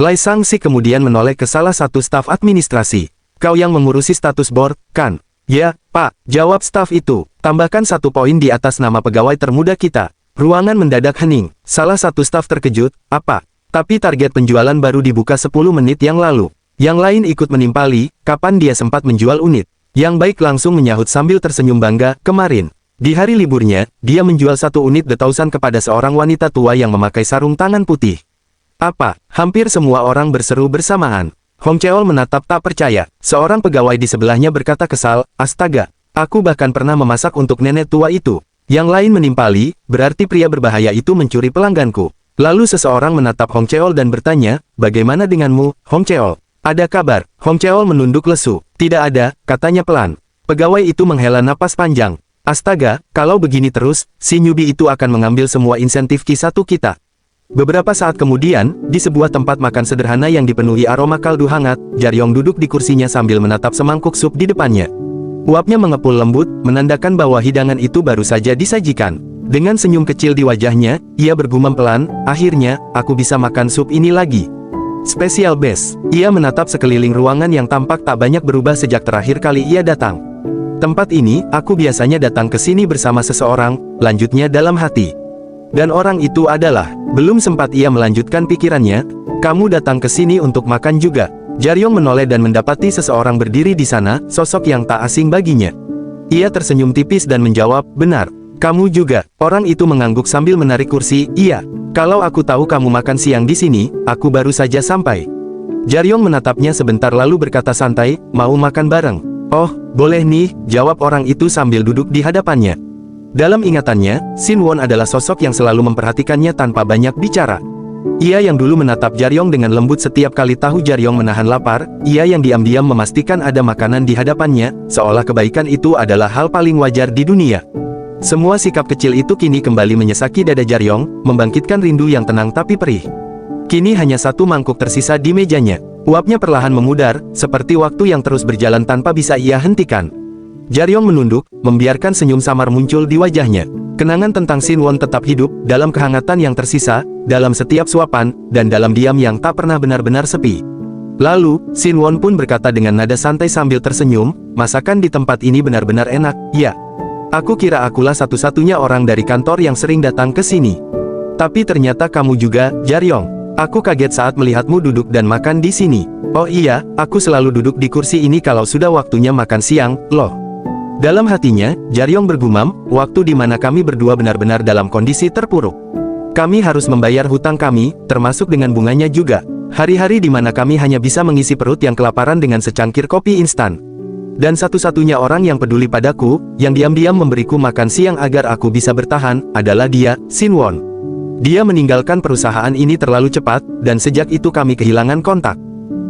Lai Sangsik kemudian menoleh ke salah satu staf administrasi. "Kau yang mengurusi status board, kan?" "Ya, Pak," jawab staf itu. "Tambahkan 1 poin di atas nama pegawai termuda kita." Ruangan mendadak hening. Salah satu staf terkejut, "Apa? Tapi target penjualan baru dibuka 10 menit yang lalu." Yang lain ikut menimpali, "Kapan dia sempat menjual unit?" Yang baik langsung menyahut sambil tersenyum bangga, "Kemarin. Di hari liburnya, dia menjual 1 unit The Thousand kepada seorang wanita tua yang memakai sarung tangan putih." "Apa?" Hampir semua orang berseru bersamaan. Hong Cheol menatap tak percaya. Seorang pegawai di sebelahnya berkata kesal, "Astaga, aku bahkan pernah memasak untuk nenek tua itu." Yang lain menimpali, "Berarti pria berbahaya itu mencuri pelangganku." Lalu seseorang menatap Hong Cheol dan bertanya, "Bagaimana denganmu, Hong Cheol? Ada kabar?" Hong Cheol menunduk lesu. "Tidak ada," katanya pelan. Pegawai itu menghela napas panjang. "Astaga, kalau begini terus, si newbie itu akan mengambil semua insentif Q1 kita." Beberapa saat kemudian, di sebuah tempat makan sederhana yang dipenuhi aroma kaldu hangat, Jaryong duduk di kursinya sambil menatap semangkuk sup di depannya. Uapnya mengepul lembut, menandakan bahwa hidangan itu baru saja disajikan. Dengan senyum kecil di wajahnya, ia bergumam pelan, "Akhirnya, aku bisa makan sup ini lagi. Special best." Ia menatap sekeliling ruangan yang tampak tak banyak berubah sejak terakhir kali ia datang. "Tempat ini, aku biasanya datang ke sini bersama seseorang," lanjutnya dalam hati. "Dan orang itu adalah..." Belum sempat ia melanjutkan pikirannya, "Kamu datang ke sini untuk makan juga." Jaryong menoleh dan mendapati seseorang berdiri di sana, sosok yang tak asing baginya. Ia tersenyum tipis dan menjawab, "Benar. Kamu juga." Orang itu mengangguk sambil menarik kursi, "Iya. Kalau aku tahu kamu makan siang di sini, aku baru saja sampai." Jaryong menatapnya sebentar lalu berkata santai, "Mau makan bareng?" "Oh, boleh nih," jawab orang itu sambil duduk di hadapannya. Dalam ingatannya, Sin Won adalah sosok yang selalu memperhatikannya tanpa banyak bicara. Ia yang dulu menatap Jaryong dengan lembut setiap kali tahu Jaryong menahan lapar, ia yang diam-diam memastikan ada makanan di hadapannya, seolah kebaikan itu adalah hal paling wajar di dunia. Semua sikap kecil itu kini kembali menyesaki dada Jaryong, membangkitkan rindu yang tenang tapi perih. Kini hanya 1 mangkuk tersisa di mejanya. Uapnya perlahan memudar, seperti waktu yang terus berjalan tanpa bisa ia hentikan. Jaryong menunduk, membiarkan senyum samar muncul di wajahnya. Kenangan tentang Sin Won tetap hidup, dalam kehangatan yang tersisa, dalam setiap suapan, dan dalam diam yang tak pernah benar-benar sepi. Lalu, Sin Won pun berkata dengan nada santai sambil tersenyum, "Masakan di tempat ini benar-benar enak, ya. Aku kira akulah satu-satunya orang dari kantor yang sering datang ke sini. Tapi ternyata kamu juga, Jaryong." Aku kaget saat melihatmu duduk dan makan di sini. Oh iya, aku selalu duduk di kursi ini kalau sudah waktunya makan siang, loh. Dalam hatinya, Jaryong bergumam, waktu di mana kami berdua benar-benar dalam kondisi terpuruk. Kami harus membayar hutang kami, termasuk dengan bunganya juga. Hari-hari di mana kami hanya bisa mengisi perut yang kelaparan dengan secangkir kopi instan. Dan satu-satunya orang yang peduli padaku, yang diam-diam memberiku makan siang agar aku bisa bertahan, adalah dia, Sinwon. Dia meninggalkan perusahaan ini terlalu cepat, dan sejak itu kami kehilangan kontak.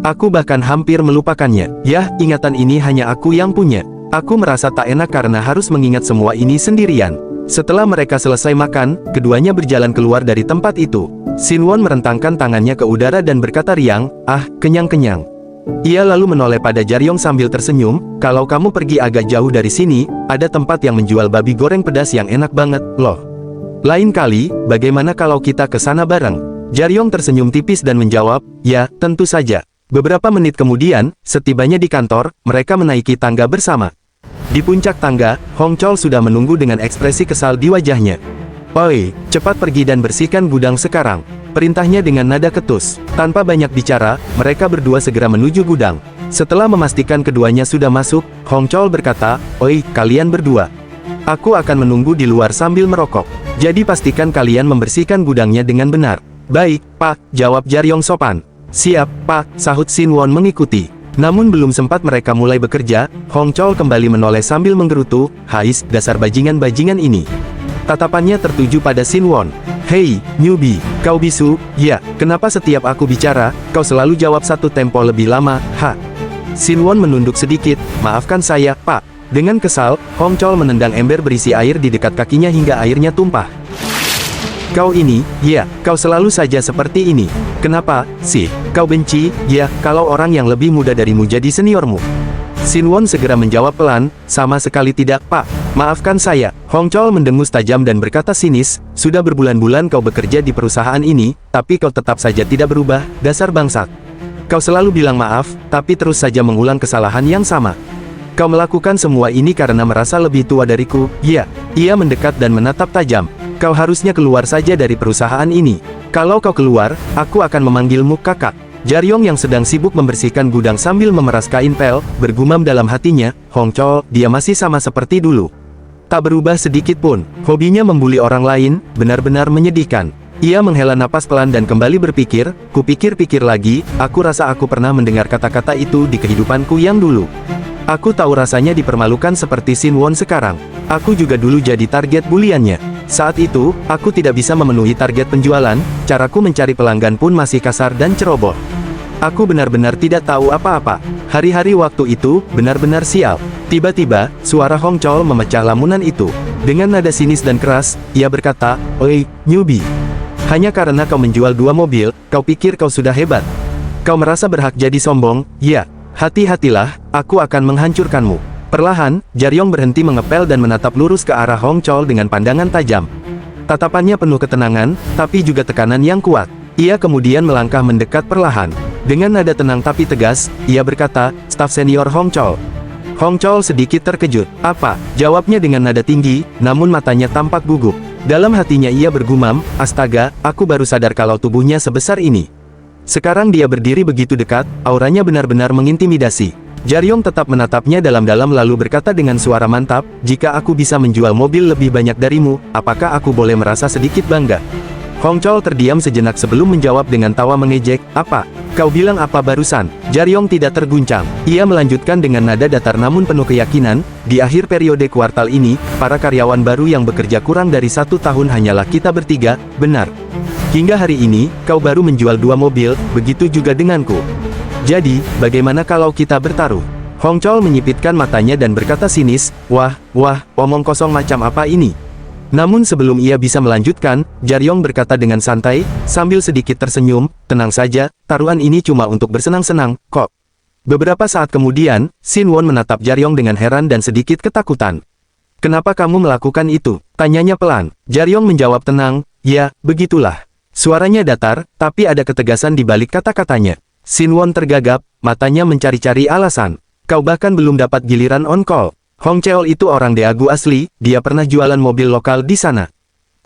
Aku bahkan hampir melupakannya. Yah, ingatan ini hanya aku yang punya. Aku merasa tak enak karena harus mengingat semua ini sendirian. Setelah mereka selesai makan, keduanya berjalan keluar dari tempat itu. Sinwon merentangkan tangannya ke udara dan berkata riang, "Ah, kenyang-kenyang." Ia lalu menoleh pada Jaryong sambil tersenyum, "Kalau kamu pergi agak jauh dari sini, ada tempat yang menjual babi goreng pedas yang enak banget, loh. Lain kali, bagaimana kalau kita ke sana bareng?" Jaryong tersenyum tipis dan menjawab, "Ya, tentu saja." Beberapa menit kemudian, setibanya di kantor, mereka menaiki tangga bersama. Di puncak tangga, Hong Chol sudah menunggu dengan ekspresi kesal di wajahnya. "Oi, cepat pergi dan bersihkan gudang sekarang," perintahnya dengan nada ketus. Tanpa banyak bicara, mereka berdua segera menuju gudang. Setelah memastikan keduanya sudah masuk, Hong Chol berkata, "Oi, kalian berdua. Aku akan menunggu di luar sambil merokok. Jadi pastikan kalian membersihkan gudangnya dengan benar." "Baik, Pak," jawab Jaryong sopan. "Siap, Pak," sahut Sinwon mengikuti. Namun belum sempat mereka mulai bekerja, Hong Chol kembali menoleh sambil menggerutu, "Hais, dasar bajingan-bajingan ini." Tatapannya tertuju pada Sinwon. "Hei, newbie, kau bisu, ya, kenapa setiap aku bicara, kau selalu jawab satu tempo lebih lama, ha?" Sinwon menunduk sedikit, "Maafkan saya, Pak." Dengan kesal, Hong Chol menendang ember berisi air di dekat kakinya hingga airnya tumpah. "Kau ini, ya, kau selalu saja seperti ini. Kenapa, sih, kau benci, ya, kalau orang yang lebih muda darimu jadi seniormu?" Sinwon segera menjawab pelan, "Sama sekali tidak, Pak. Maafkan saya." Hong Chol mendengus tajam dan berkata sinis, "Sudah berbulan-bulan kau bekerja di perusahaan ini, tapi kau tetap saja tidak berubah, dasar bangsat. Kau selalu bilang maaf, tapi terus saja mengulang kesalahan yang sama. Kau melakukan semua ini karena merasa lebih tua dariku, ya." Ia mendekat dan menatap tajam. "Kau harusnya keluar saja dari perusahaan ini. Kalau kau keluar, aku akan memanggilmu kakak." Jaryong yang sedang sibuk membersihkan gudang sambil memeras kain pel, bergumam dalam hatinya, "Hong Chol, dia masih sama seperti dulu. Tak berubah sedikit pun. Hobinya membuli orang lain, benar-benar menyedihkan." Ia menghela napas pelan dan kembali berpikir, "Kupikir-pikir lagi, aku rasa aku pernah mendengar kata-kata itu di kehidupanku yang dulu. Aku tahu rasanya dipermalukan seperti Sinwon sekarang. Aku juga dulu jadi target buliannya. Saat itu, aku tidak bisa memenuhi target penjualan, caraku mencari pelanggan pun masih kasar dan ceroboh. Aku benar-benar tidak tahu apa-apa. Hari-hari waktu itu, benar-benar sial." Tiba-tiba, suara Hong Chol memecah lamunan itu. Dengan nada sinis dan keras, ia berkata, "Oi, newbie. Hanya karena kau menjual 2 mobil, kau pikir kau sudah hebat. Kau merasa berhak jadi sombong, ya? Hati-hatilah, aku akan menghancurkanmu." Perlahan, Jaryong berhenti mengepel dan menatap lurus ke arah Hong Chol dengan pandangan tajam. Tatapannya penuh ketenangan, tapi juga tekanan yang kuat. Ia kemudian melangkah mendekat perlahan. Dengan nada tenang tapi tegas, ia berkata, "Staf senior Hong Chol." Hong Chol sedikit terkejut. "Apa?" jawabnya dengan nada tinggi, namun matanya tampak gugup. Dalam hatinya ia bergumam, "Astaga, aku baru sadar kalau tubuhnya sebesar ini." Sekarang dia berdiri begitu dekat, auranya benar-benar mengintimidasi. Jaryong tetap menatapnya dalam-dalam lalu berkata dengan suara mantap, "Jika aku bisa menjual mobil lebih banyak darimu, apakah aku boleh merasa sedikit bangga?" Hong Chol terdiam sejenak sebelum menjawab dengan tawa mengejek, "Apa? Kau bilang apa barusan?" Jaryong tidak terguncang. Ia melanjutkan dengan nada datar namun penuh keyakinan, "Di akhir periode kuartal ini, para karyawan baru yang bekerja kurang dari 1 tahun hanyalah kita bertiga, benar. Hingga hari ini, kau baru menjual 2 mobil, begitu juga denganku. Jadi, bagaimana kalau kita bertaruh?" Hong Chol menyipitkan matanya dan berkata sinis, wah, omong kosong macam apa ini?" Namun sebelum ia bisa melanjutkan, Jaryong berkata dengan santai, sambil sedikit tersenyum, "Tenang saja, taruhan ini cuma untuk bersenang-senang, kok." Beberapa saat kemudian, Sinwon menatap Jaryong dengan heran dan sedikit ketakutan. "Kenapa kamu melakukan itu?" tanyanya pelan. Jaryong menjawab tenang, "Ya, begitulah." Suaranya datar, tapi ada ketegasan di balik kata-katanya. Sinwon tergagap, matanya mencari-cari alasan. "Kau bahkan belum dapat giliran on call. Hong Cheol itu orang Daegu asli, dia pernah jualan mobil lokal di sana.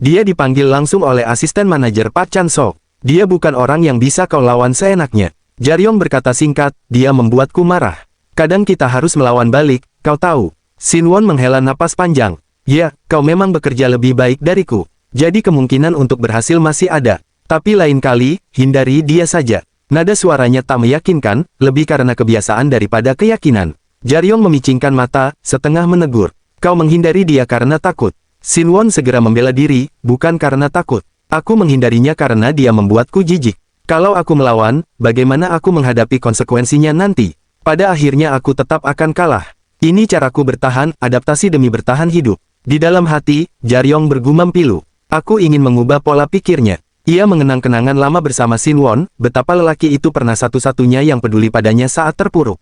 Dia dipanggil langsung oleh asisten manajer Pak Chan Sok. Dia bukan orang yang bisa kau lawan seenaknya. Jaryong berkata singkat, dia membuatku marah. Kadang kita harus melawan balik, kau tahu. Sinwon menghela napas panjang. Ya, kau memang bekerja lebih baik dariku. Jadi kemungkinan untuk berhasil masih ada. Tapi lain kali, hindari dia saja. Nada suaranya tak meyakinkan, lebih karena kebiasaan daripada keyakinan. Jaryong memicingkan mata, setengah menegur. Kau menghindari dia karena takut. Sinwon segera membela diri, bukan karena takut. Aku menghindarinya karena dia membuatku jijik. Kalau aku melawan, bagaimana aku menghadapi konsekuensinya nanti? Pada akhirnya aku tetap akan kalah. Ini caraku bertahan, adaptasi demi bertahan hidup. Di dalam hati, Jaryong bergumam pilu. Aku ingin mengubah pola pikirnya. Ia mengenang kenangan lama bersama Sinwon, betapa lelaki itu pernah satu-satunya yang peduli padanya saat terpuruk.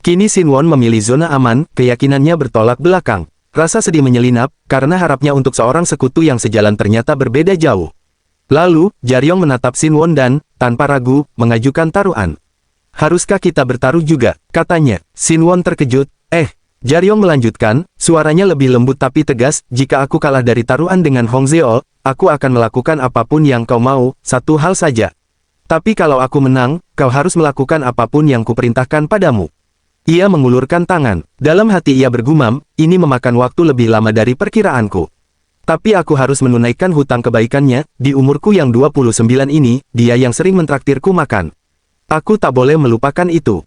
Kini Sinwon memilih zona aman, keyakinannya bertolak belakang. Rasa sedih menyelinap, karena harapnya untuk seorang sekutu yang sejalan ternyata berbeda jauh. Lalu, Jaryong menatap Sinwon dan, tanpa ragu, mengajukan taruhan. Haruskah kita bertaruh juga? Katanya. Sinwon terkejut. Jaryong melanjutkan, suaranya lebih lembut tapi tegas, jika aku kalah dari taruhan dengan Hong Zeo, aku akan melakukan apapun yang kau mau, satu hal saja. Tapi kalau aku menang, kau harus melakukan apapun yang kuperintahkan padamu. Ia mengulurkan tangan. Dalam hati ia bergumam, ini memakan waktu lebih lama dari perkiraanku. Tapi aku harus menunaikan hutang kebaikannya, di umurku yang 29 ini, dia yang sering mentraktirku makan. Aku tak boleh melupakan itu.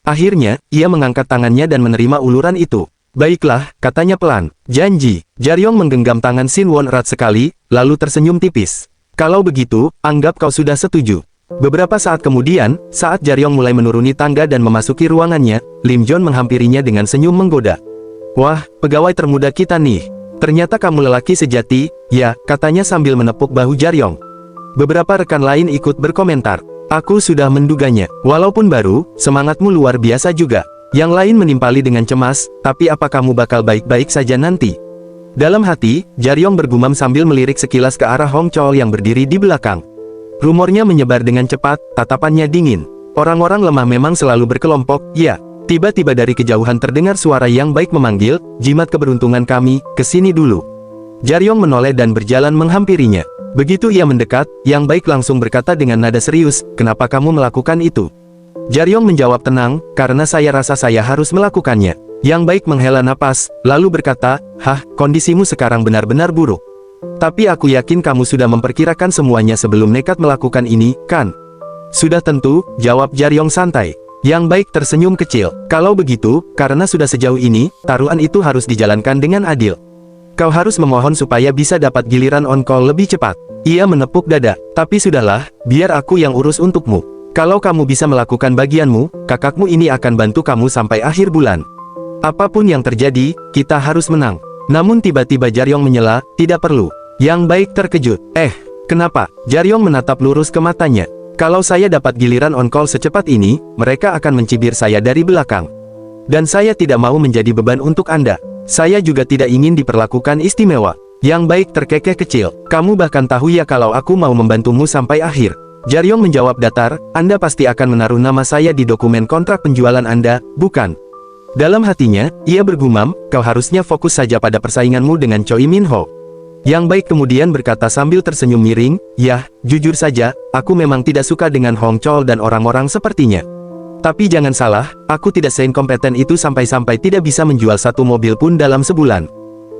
Akhirnya, ia mengangkat tangannya dan menerima uluran itu. Baiklah, katanya pelan. Janji. Jaryong menggenggam tangan Sinwon erat sekali, lalu tersenyum tipis. Kalau begitu, anggap kau sudah setuju. Beberapa saat kemudian, saat Jaryong mulai menuruni tangga dan memasuki ruangannya, Lim Jon menghampirinya dengan senyum menggoda. Wah, pegawai termuda kita nih. Ternyata kamu lelaki sejati, ya, katanya sambil menepuk bahu Jaryong. Beberapa rekan lain ikut berkomentar. Aku sudah menduganya. Walaupun baru, semangatmu luar biasa juga. Yang lain menimpali dengan cemas, tapi apa kamu bakal baik-baik saja nanti? Dalam hati, Jaryong bergumam sambil melirik sekilas ke arah Hong Chol yang berdiri di belakang. Rumornya menyebar dengan cepat, tatapannya dingin. Orang-orang lemah memang selalu berkelompok, ya. Tiba-tiba dari kejauhan terdengar suara yang baik memanggil, jimat keberuntungan kami, kesini dulu. Jaryong menoleh dan berjalan menghampirinya. Begitu ia mendekat, yang baik langsung berkata dengan nada serius, kenapa kamu melakukan itu? Jaryong menjawab tenang, karena saya rasa saya harus melakukannya. Yang baik menghela napas, lalu berkata, kondisimu sekarang benar-benar buruk. Tapi aku yakin kamu sudah memperkirakan semuanya sebelum nekat melakukan ini, kan? Sudah tentu, jawab Jaryong santai. Yang baik tersenyum kecil. Kalau begitu, karena sudah sejauh ini, taruhan itu harus dijalankan dengan adil. Kau harus memohon supaya bisa dapat giliran on-call lebih cepat. Ia menepuk dada. Tapi sudahlah, biar aku yang urus untukmu. Kalau kamu bisa melakukan bagianmu, kakakmu ini akan bantu kamu sampai akhir bulan. Apapun yang terjadi, kita harus menang. Namun tiba-tiba Jaryong menyela, tidak perlu. Yang baik terkejut. Kenapa? Jaryong menatap lurus ke matanya. Kalau saya dapat giliran on-call secepat ini, mereka akan mencibir saya dari belakang. Dan saya tidak mau menjadi beban untuk Anda. Saya juga tidak ingin diperlakukan istimewa. Yang baik terkekeh kecil. Kamu bahkan tahu ya kalau aku mau membantumu sampai akhir. Jaryong menjawab datar, Anda pasti akan menaruh nama saya di dokumen kontrak penjualan Anda, bukan? Dalam hatinya, ia bergumam, kau harusnya fokus saja pada persainganmu dengan Choi Minho. Yang baik kemudian berkata sambil tersenyum miring, ya, jujur saja, aku memang tidak suka dengan Hong Chol dan orang-orang sepertinya. Tapi jangan salah, aku tidak seinkompeten itu sampai-sampai tidak bisa menjual satu mobil pun dalam sebulan.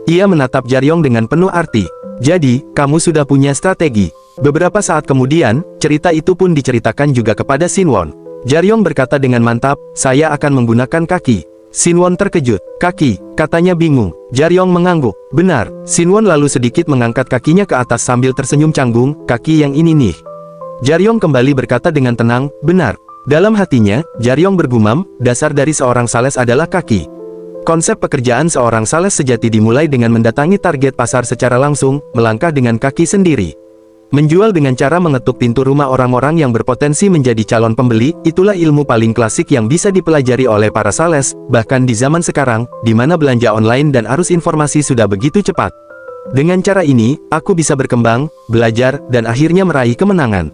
Ia menatap Jaryong dengan penuh arti. Jadi, kamu sudah punya strategi. Beberapa saat kemudian, cerita itu pun diceritakan juga kepada Sinwon. Jaryong berkata dengan mantap, saya akan menggunakan kaki. Sinwon terkejut. Kaki, katanya bingung. Jaryong mengangguk. Benar. Sinwon lalu sedikit mengangkat kakinya ke atas sambil tersenyum canggung, kaki yang ini nih. Jaryong kembali berkata dengan tenang, benar. Dalam hatinya, Jaryong bergumam, dasar dari seorang sales adalah kaki. Konsep pekerjaan seorang sales sejati dimulai dengan mendatangi target pasar secara langsung, melangkah dengan kaki sendiri. Menjual dengan cara mengetuk pintu rumah orang-orang yang berpotensi menjadi calon pembeli, itulah ilmu paling klasik yang bisa dipelajari oleh para sales, bahkan di zaman sekarang, di mana belanja online dan arus informasi sudah begitu cepat. Dengan cara ini, aku bisa berkembang, belajar, dan akhirnya meraih kemenangan.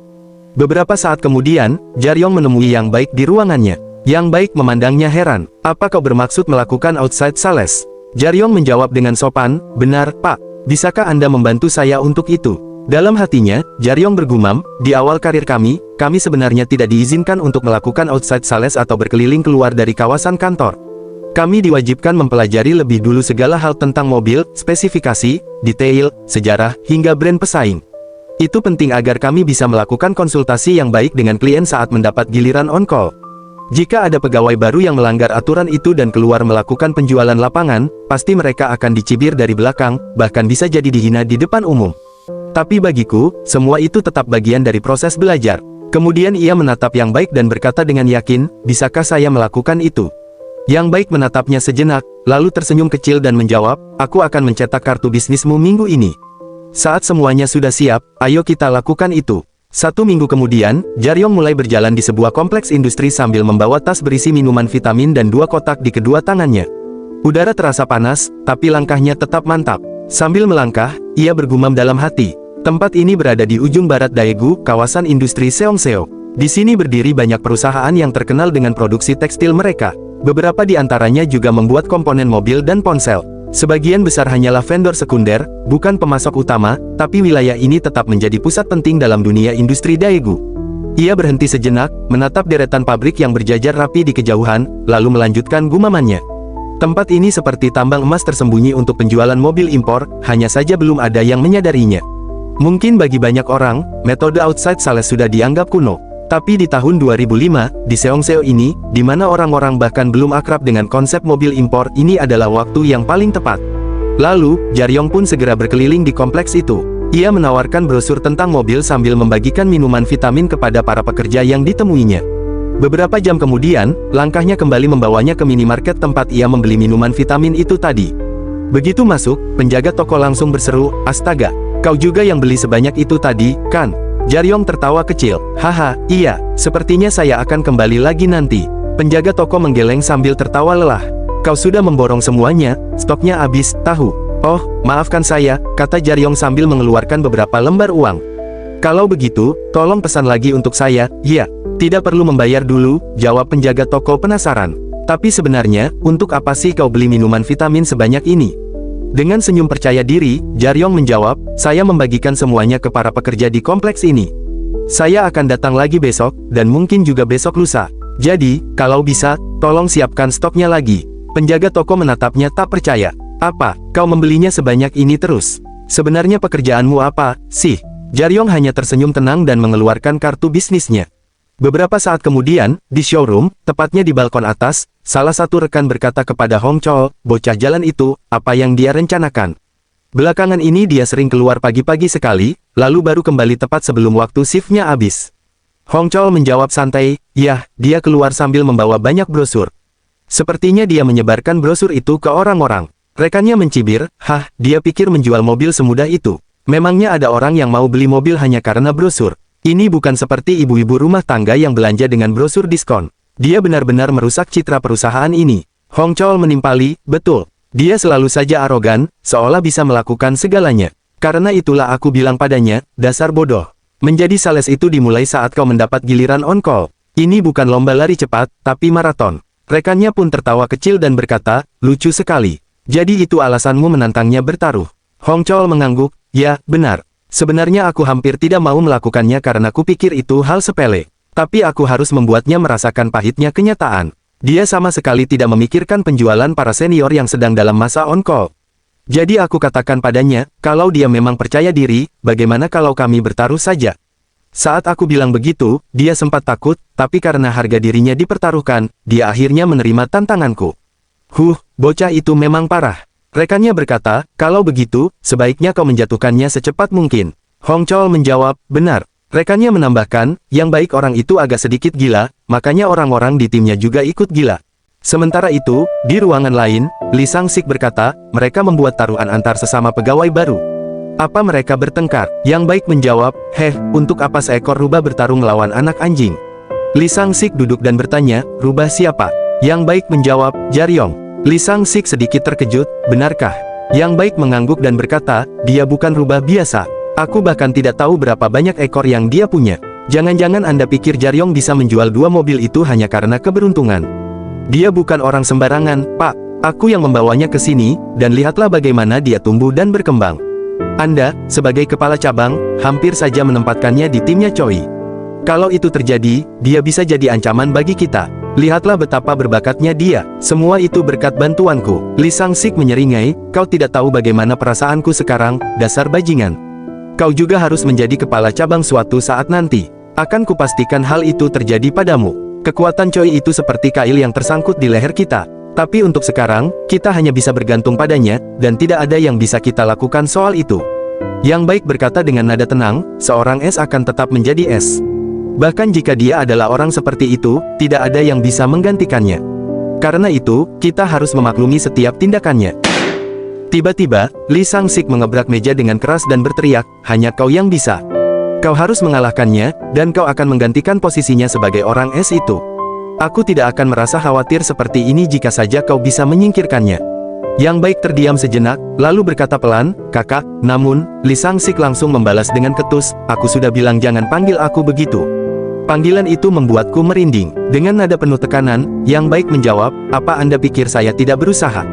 Beberapa saat kemudian, Jaryong menemui Yang Baik di ruangannya. Yang Baik memandangnya heran. Apa kau bermaksud melakukan outside sales? Jaryong menjawab dengan sopan, benar, Pak. Bisakah Anda membantu saya untuk itu? Dalam hatinya, Jaryong bergumam, di awal karir kami sebenarnya tidak diizinkan untuk melakukan outside sales atau berkeliling keluar dari kawasan kantor. Kami diwajibkan mempelajari lebih dulu segala hal tentang mobil, spesifikasi, detail, sejarah, hingga brand pesaing. Itu penting agar kami bisa melakukan konsultasi yang baik dengan klien saat mendapat giliran on-call. Jika ada pegawai baru yang melanggar aturan itu dan keluar melakukan penjualan lapangan, pasti mereka akan dicibir dari belakang, bahkan bisa jadi dihina di depan umum. Tapi bagiku, semua itu tetap bagian dari proses belajar. Kemudian ia menatap Yang Baik dan berkata dengan yakin, bisakah saya melakukan itu? Yang Baik menatapnya sejenak, lalu tersenyum kecil dan menjawab, aku akan mencetak kartu bisnismu minggu ini. Saat semuanya sudah siap, ayo kita lakukan itu. 1 minggu kemudian, Jaryong mulai berjalan di sebuah kompleks industri sambil membawa tas berisi minuman vitamin dan 2 kotak di kedua tangannya. Udara terasa panas, tapi langkahnya tetap mantap. Sambil melangkah, ia bergumam dalam hati. Tempat ini berada di ujung barat Daegu, kawasan industri Seongseo. Di sini berdiri banyak perusahaan yang terkenal dengan produksi tekstil mereka. Beberapa di antaranya juga membuat komponen mobil dan ponsel. Sebagian besar hanyalah vendor sekunder, bukan pemasok utama, tapi wilayah ini tetap menjadi pusat penting dalam dunia industri Daegu. Ia berhenti sejenak, menatap deretan pabrik yang berjajar rapi di kejauhan, lalu melanjutkan gumamannya. Tempat ini seperti tambang emas tersembunyi untuk penjualan mobil impor, hanya saja belum ada yang menyadarinya. Mungkin bagi banyak orang, metode outside sales sudah dianggap kuno. Tapi di tahun 2005, di Seongseo ini, di mana orang-orang bahkan belum akrab dengan konsep mobil impor, ini adalah waktu yang paling tepat. Lalu, Jaryong pun segera berkeliling di kompleks itu. Ia menawarkan brosur tentang mobil sambil membagikan minuman vitamin kepada para pekerja yang ditemuinya. Beberapa jam kemudian, langkahnya kembali membawanya ke minimarket tempat ia membeli minuman vitamin itu tadi. Begitu masuk, penjaga toko langsung berseru, astaga, kau juga yang beli sebanyak itu tadi, kan? Jaryong tertawa kecil, haha, iya, sepertinya saya akan kembali lagi nanti. Penjaga toko menggeleng sambil tertawa lelah. Kau sudah memborong semuanya, stoknya habis, tahu. Oh, maafkan saya, kata Jaryong sambil mengeluarkan beberapa lembar uang. Kalau begitu, tolong pesan lagi untuk saya, ya. Tidak perlu membayar dulu, jawab penjaga toko penasaran. Tapi sebenarnya, untuk apa sih kau beli minuman vitamin sebanyak ini? Dengan senyum percaya diri, Jaryong menjawab, saya membagikan semuanya ke para pekerja di kompleks ini. Saya akan datang lagi besok, dan mungkin juga besok lusa. Jadi, kalau bisa, tolong siapkan stoknya lagi. Penjaga toko menatapnya tak percaya. Apa, kau membelinya sebanyak ini terus? Sebenarnya pekerjaanmu apa, sih? Jaryong hanya tersenyum tenang dan mengeluarkan kartu bisnisnya. Beberapa saat kemudian, di showroom, tepatnya di balkon atas, salah satu rekan berkata kepada Hong Chol, bocah jalan itu, apa yang dia rencanakan. Belakangan ini dia sering keluar pagi-pagi sekali, lalu baru kembali tepat sebelum waktu shiftnya habis. Hong Chol menjawab santai, ya, dia keluar sambil membawa banyak brosur. Sepertinya dia menyebarkan brosur itu ke orang-orang. Rekannya mencibir, hah, dia pikir menjual mobil semudah itu. Memangnya ada orang yang mau beli mobil hanya karena brosur? Ini bukan seperti ibu-ibu rumah tangga yang belanja dengan brosur diskon. Dia benar-benar merusak citra perusahaan ini. Hong Chol menimpali, betul. Dia selalu saja arogan, seolah bisa melakukan segalanya. Karena itulah aku bilang padanya, dasar bodoh. Menjadi sales itu dimulai saat kau mendapat giliran on-call. Ini bukan lomba lari cepat, tapi maraton. Rekannya pun tertawa kecil dan berkata, lucu sekali. Jadi itu alasanmu menantangnya bertaruh. Hong Chol mengangguk, ya, benar. Sebenarnya aku hampir tidak mau melakukannya karena kupikir itu hal sepele. Tapi aku harus membuatnya merasakan pahitnya kenyataan. Dia sama sekali tidak memikirkan penjualan para senior yang sedang dalam masa on-call. Jadi aku katakan padanya, kalau dia memang percaya diri, bagaimana kalau kami bertaruh saja? Saat aku bilang begitu, dia sempat takut, tapi karena harga dirinya dipertaruhkan, dia akhirnya menerima tantanganku. Bocah itu memang parah. Rekannya berkata, kalau begitu, sebaiknya kau menjatuhkannya secepat mungkin. Hong Chol menjawab, benar. Rekannya menambahkan, yang baik orang itu agak sedikit gila, makanya orang-orang di timnya juga ikut gila. Sementara itu, di ruangan lain, Lee Sang-sik berkata, mereka membuat taruhan antar sesama pegawai baru. Apa mereka bertengkar? Yang baik menjawab, untuk apa seekor rubah bertarung melawan anak anjing? Lee Sang-sik duduk dan bertanya, rubah siapa? Yang baik menjawab, Jaryong. Lee Sang-sik sedikit terkejut, benarkah? Yang baik mengangguk dan berkata, dia bukan rubah biasa. Aku bahkan tidak tahu berapa banyak ekor yang dia punya. Jangan-jangan Anda pikir Jaryong bisa menjual 2 mobil itu hanya karena keberuntungan. Dia bukan orang sembarangan, Pak. Aku yang membawanya ke sini, dan lihatlah bagaimana dia tumbuh dan berkembang. Anda, sebagai kepala cabang, hampir saja menempatkannya di timnya Choi. Kalau itu terjadi, dia bisa jadi ancaman bagi kita. Lihatlah betapa berbakatnya dia. Semua itu berkat bantuanku. Lee Sang-sik menyeringai, kau tidak tahu bagaimana perasaanku sekarang, dasar bajingan. Kau juga harus menjadi kepala cabang suatu saat nanti. Akan kupastikan hal itu terjadi padamu. Kekuatan Choi itu seperti kail yang tersangkut di leher kita. Tapi untuk sekarang, kita hanya bisa bergantung padanya, dan tidak ada yang bisa kita lakukan soal itu. Yang Baik berkata dengan nada tenang, seorang es akan tetap menjadi es. Bahkan jika dia adalah orang seperti itu, tidak ada yang bisa menggantikannya. Karena itu, kita harus memaklumi setiap tindakannya. Tiba-tiba, Lee Sang-sik mengebrak meja dengan keras dan berteriak, hanya kau yang bisa. Kau harus mengalahkannya, dan kau akan menggantikan posisinya sebagai orang es itu. Aku tidak akan merasa khawatir seperti ini jika saja kau bisa menyingkirkannya. Yang Baik terdiam sejenak, lalu berkata pelan, kakak, namun, Lee Sang-sik langsung membalas dengan ketus, aku sudah bilang jangan panggil aku begitu. Panggilan itu membuatku merinding. Dengan nada penuh tekanan, Yang Baik menjawab, apa Anda pikir saya tidak berusaha?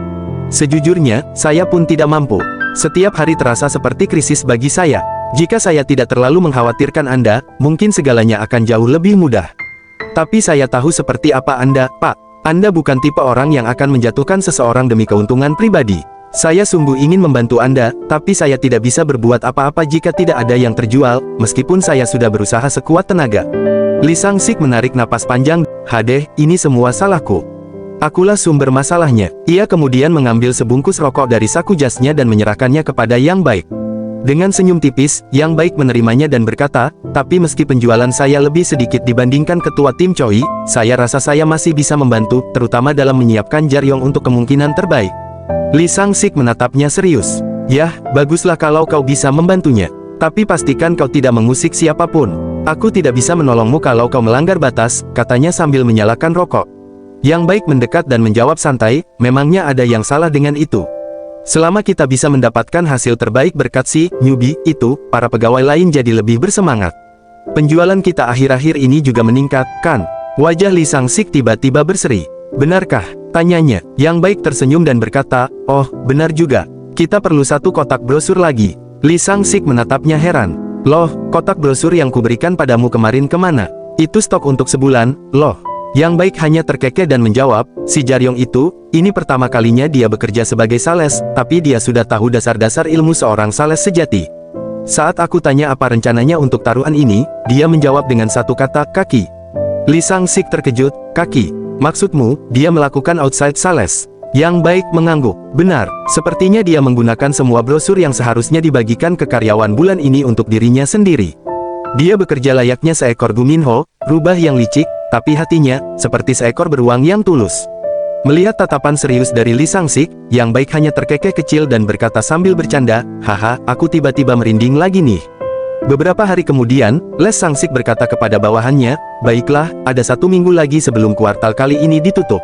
Sejujurnya, saya pun tidak mampu. Setiap hari terasa seperti krisis bagi saya. Jika saya tidak terlalu mengkhawatirkan Anda, mungkin segalanya akan jauh lebih mudah. Tapi saya tahu seperti apa Anda, Pak. Anda bukan tipe orang yang akan menjatuhkan seseorang demi keuntungan pribadi. Saya sungguh ingin membantu Anda, tapi saya tidak bisa berbuat apa-apa jika tidak ada yang terjual, meskipun saya sudah berusaha sekuat tenaga. Lee Sang-sik menarik napas panjang, Hadeh, ini semua salahku. Akulah sumber masalahnya. Ia kemudian mengambil sebungkus rokok dari saku jasnya dan menyerahkannya kepada Yang Baik. Dengan senyum tipis, Yang Baik menerimanya dan berkata, tapi meski penjualan saya lebih sedikit dibandingkan ketua tim Choi, saya rasa saya masih bisa membantu, terutama dalam menyiapkan Jaryong untuk kemungkinan terbaik. Lee Sang-sik menatapnya serius. Yah, baguslah kalau kau bisa membantunya. Tapi pastikan kau tidak mengusik siapapun. Aku tidak bisa menolongmu kalau kau melanggar batas, katanya sambil menyalakan rokok. Yang Baik mendekat dan menjawab santai, memangnya ada yang salah dengan itu? Selama kita bisa mendapatkan hasil terbaik berkat si newbie itu, para pegawai lain jadi lebih bersemangat. Penjualan kita akhir-akhir ini juga meningkat, kan? Wajah Lee Sang-sik tiba-tiba berseri. Benarkah? Tanyanya. Yang Baik tersenyum dan berkata, oh, benar juga. Kita perlu satu kotak brosur lagi. Lee Sang-sik menatapnya heran. Loh, kotak brosur yang kuberikan padamu kemarin kemana? Itu stok untuk sebulan, loh. Yang Baik hanya terkekeh dan menjawab, si Jaryong itu, ini pertama kalinya dia bekerja sebagai sales, tapi dia sudah tahu dasar-dasar ilmu seorang sales sejati. Saat aku tanya apa rencananya untuk taruhan ini, dia menjawab dengan satu kata, kaki. Lee Sang-sik terkejut, kaki. Maksudmu, dia melakukan outside sales? Yang Baik mengangguk. Benar, sepertinya dia menggunakan semua brosur yang seharusnya dibagikan ke karyawan bulan ini untuk dirinya sendiri. Dia bekerja layaknya seekor guminho, rubah yang licik, tapi hatinya, seperti seekor beruang yang tulus. Melihat tatapan serius dari Lee Sang-sik, Yang Baik hanya terkekeh kecil dan berkata sambil bercanda, haha, aku tiba-tiba merinding lagi nih. Beberapa hari kemudian, Lee Sang-sik berkata kepada bawahannya, baiklah, ada 1 minggu lagi sebelum kuartal kali ini ditutup.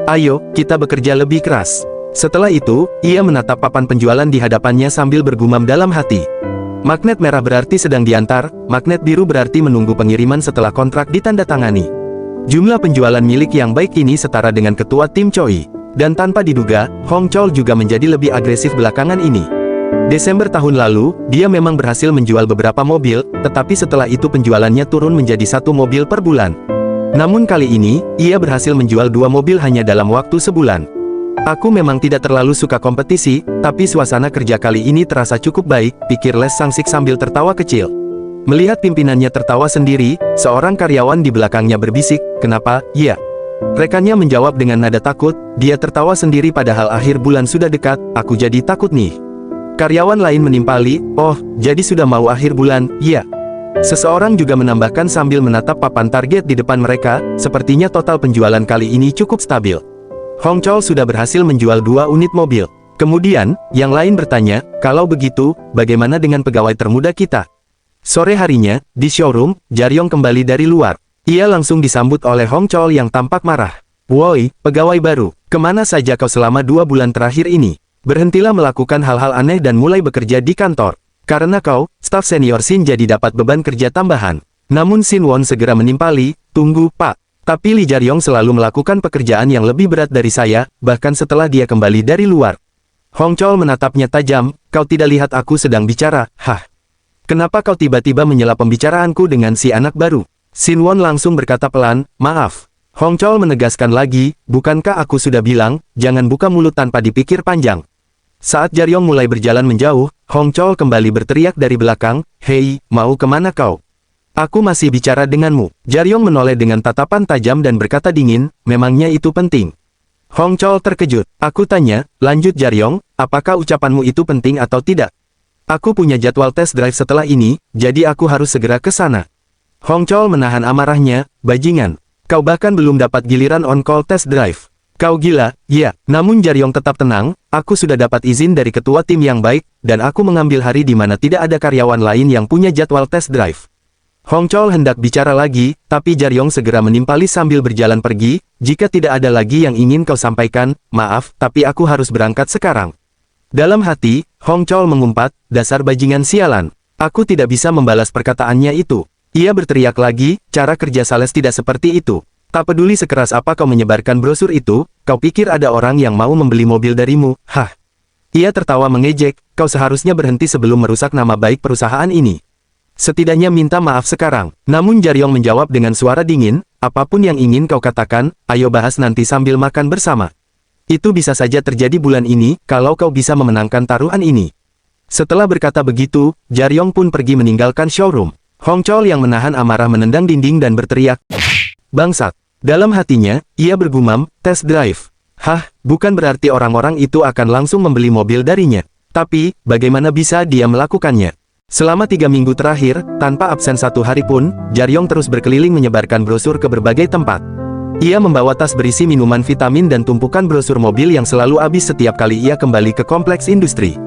Ayo, kita bekerja lebih keras. Setelah itu, ia menatap papan penjualan di hadapannya sambil bergumam dalam hati. Magnet merah berarti sedang diantar, magnet biru berarti menunggu pengiriman setelah kontrak ditandatangani. Jumlah penjualan milik Yang Baik ini setara dengan ketua tim Choi. Dan tanpa diduga, Hong Chol juga menjadi lebih agresif belakangan ini. Desember tahun lalu, dia memang berhasil menjual beberapa mobil, tetapi setelah itu penjualannya turun menjadi 1 mobil per bulan. Namun kali ini, ia berhasil menjual 2 mobil hanya dalam waktu sebulan. Aku memang tidak terlalu suka kompetisi, tapi suasana kerja kali ini terasa cukup baik, pikir Lee Sang-sik sambil tertawa kecil. Melihat pimpinannya tertawa sendiri, seorang karyawan di belakangnya berbisik, kenapa, ya? Rekannya menjawab dengan nada takut, dia tertawa sendiri padahal akhir bulan sudah dekat, aku jadi takut nih. Karyawan lain menimpali, oh, jadi sudah mau akhir bulan, ya? Seseorang juga menambahkan sambil menatap papan target di depan mereka, sepertinya total penjualan kali ini cukup stabil. Hong Chol sudah berhasil menjual 2 unit mobil. Kemudian, yang lain bertanya, kalau begitu, bagaimana dengan pegawai termuda kita? Sore harinya, di showroom, Jaryong kembali dari luar. Ia langsung disambut oleh Hong Chol yang tampak marah. Woi, pegawai baru, kemana saja kau selama 2 bulan terakhir ini? Berhentilah melakukan hal-hal aneh dan mulai bekerja di kantor. Karena kau, staf senior Shin jadi dapat beban kerja tambahan. Namun Shin Won segera menimpali, tunggu pak. Tapi Lee Jaryong selalu melakukan pekerjaan yang lebih berat dari saya, bahkan setelah dia kembali dari luar. Hong Chol menatapnya tajam, kau tidak lihat aku sedang bicara, hah? Kenapa kau tiba-tiba menyela pembicaraanku dengan si anak baru? Sin Won langsung berkata pelan, maaf. Hong Chol menegaskan lagi, bukankah aku sudah bilang, jangan buka mulut tanpa dipikir panjang. Saat Jaryong mulai berjalan menjauh, Hong Chol kembali berteriak dari belakang, hei, mau kemana kau? Aku masih bicara denganmu. Jaryong menoleh dengan tatapan tajam dan berkata dingin, memangnya itu penting? Hong Chol terkejut. Aku tanya, lanjut Jaryong, apakah ucapanmu itu penting atau tidak? Aku punya jadwal test drive setelah ini, jadi aku harus segera ke sana. Hong Chol menahan amarahnya, bajingan. Kau bahkan belum dapat giliran on-call test drive. Kau gila, ya. Namun Jaryong tetap tenang, aku sudah dapat izin dari ketua tim yang baik, dan aku mengambil hari di mana tidak ada karyawan lain yang punya jadwal test drive. Hong Chol hendak bicara lagi, tapi Jaryong segera menimpali sambil berjalan pergi, jika tidak ada lagi yang ingin kau sampaikan, maaf, tapi aku harus berangkat sekarang. Dalam hati, Hong Chol mengumpat, dasar bajingan sialan. Aku tidak bisa membalas perkataannya itu. Ia berteriak lagi, cara kerja sales tidak seperti itu. Tak peduli sekeras apa kau menyebarkan brosur itu, kau pikir ada orang yang mau membeli mobil darimu, hah? Ia tertawa mengejek, kau seharusnya berhenti sebelum merusak nama baik perusahaan ini. Setidaknya minta maaf sekarang. Namun Jaryong menjawab dengan suara dingin, apapun yang ingin kau katakan, ayo bahas nanti sambil makan bersama. Itu bisa saja terjadi bulan ini, kalau kau bisa memenangkan taruhan ini. Setelah berkata begitu, Jaryong pun pergi meninggalkan showroom. Hong Chol yang menahan amarah menendang dinding dan berteriak, bangsat. Dalam hatinya, ia bergumam, test drive. Hah, bukan berarti orang-orang itu akan langsung membeli mobil darinya. Tapi, bagaimana bisa dia melakukannya? Selama 3 minggu terakhir, tanpa absen 1 hari pun, Jaryong terus berkeliling menyebarkan brosur ke berbagai tempat. Ia membawa tas berisi minuman vitamin dan tumpukan brosur mobil yang selalu habis setiap kali ia kembali ke kompleks industri.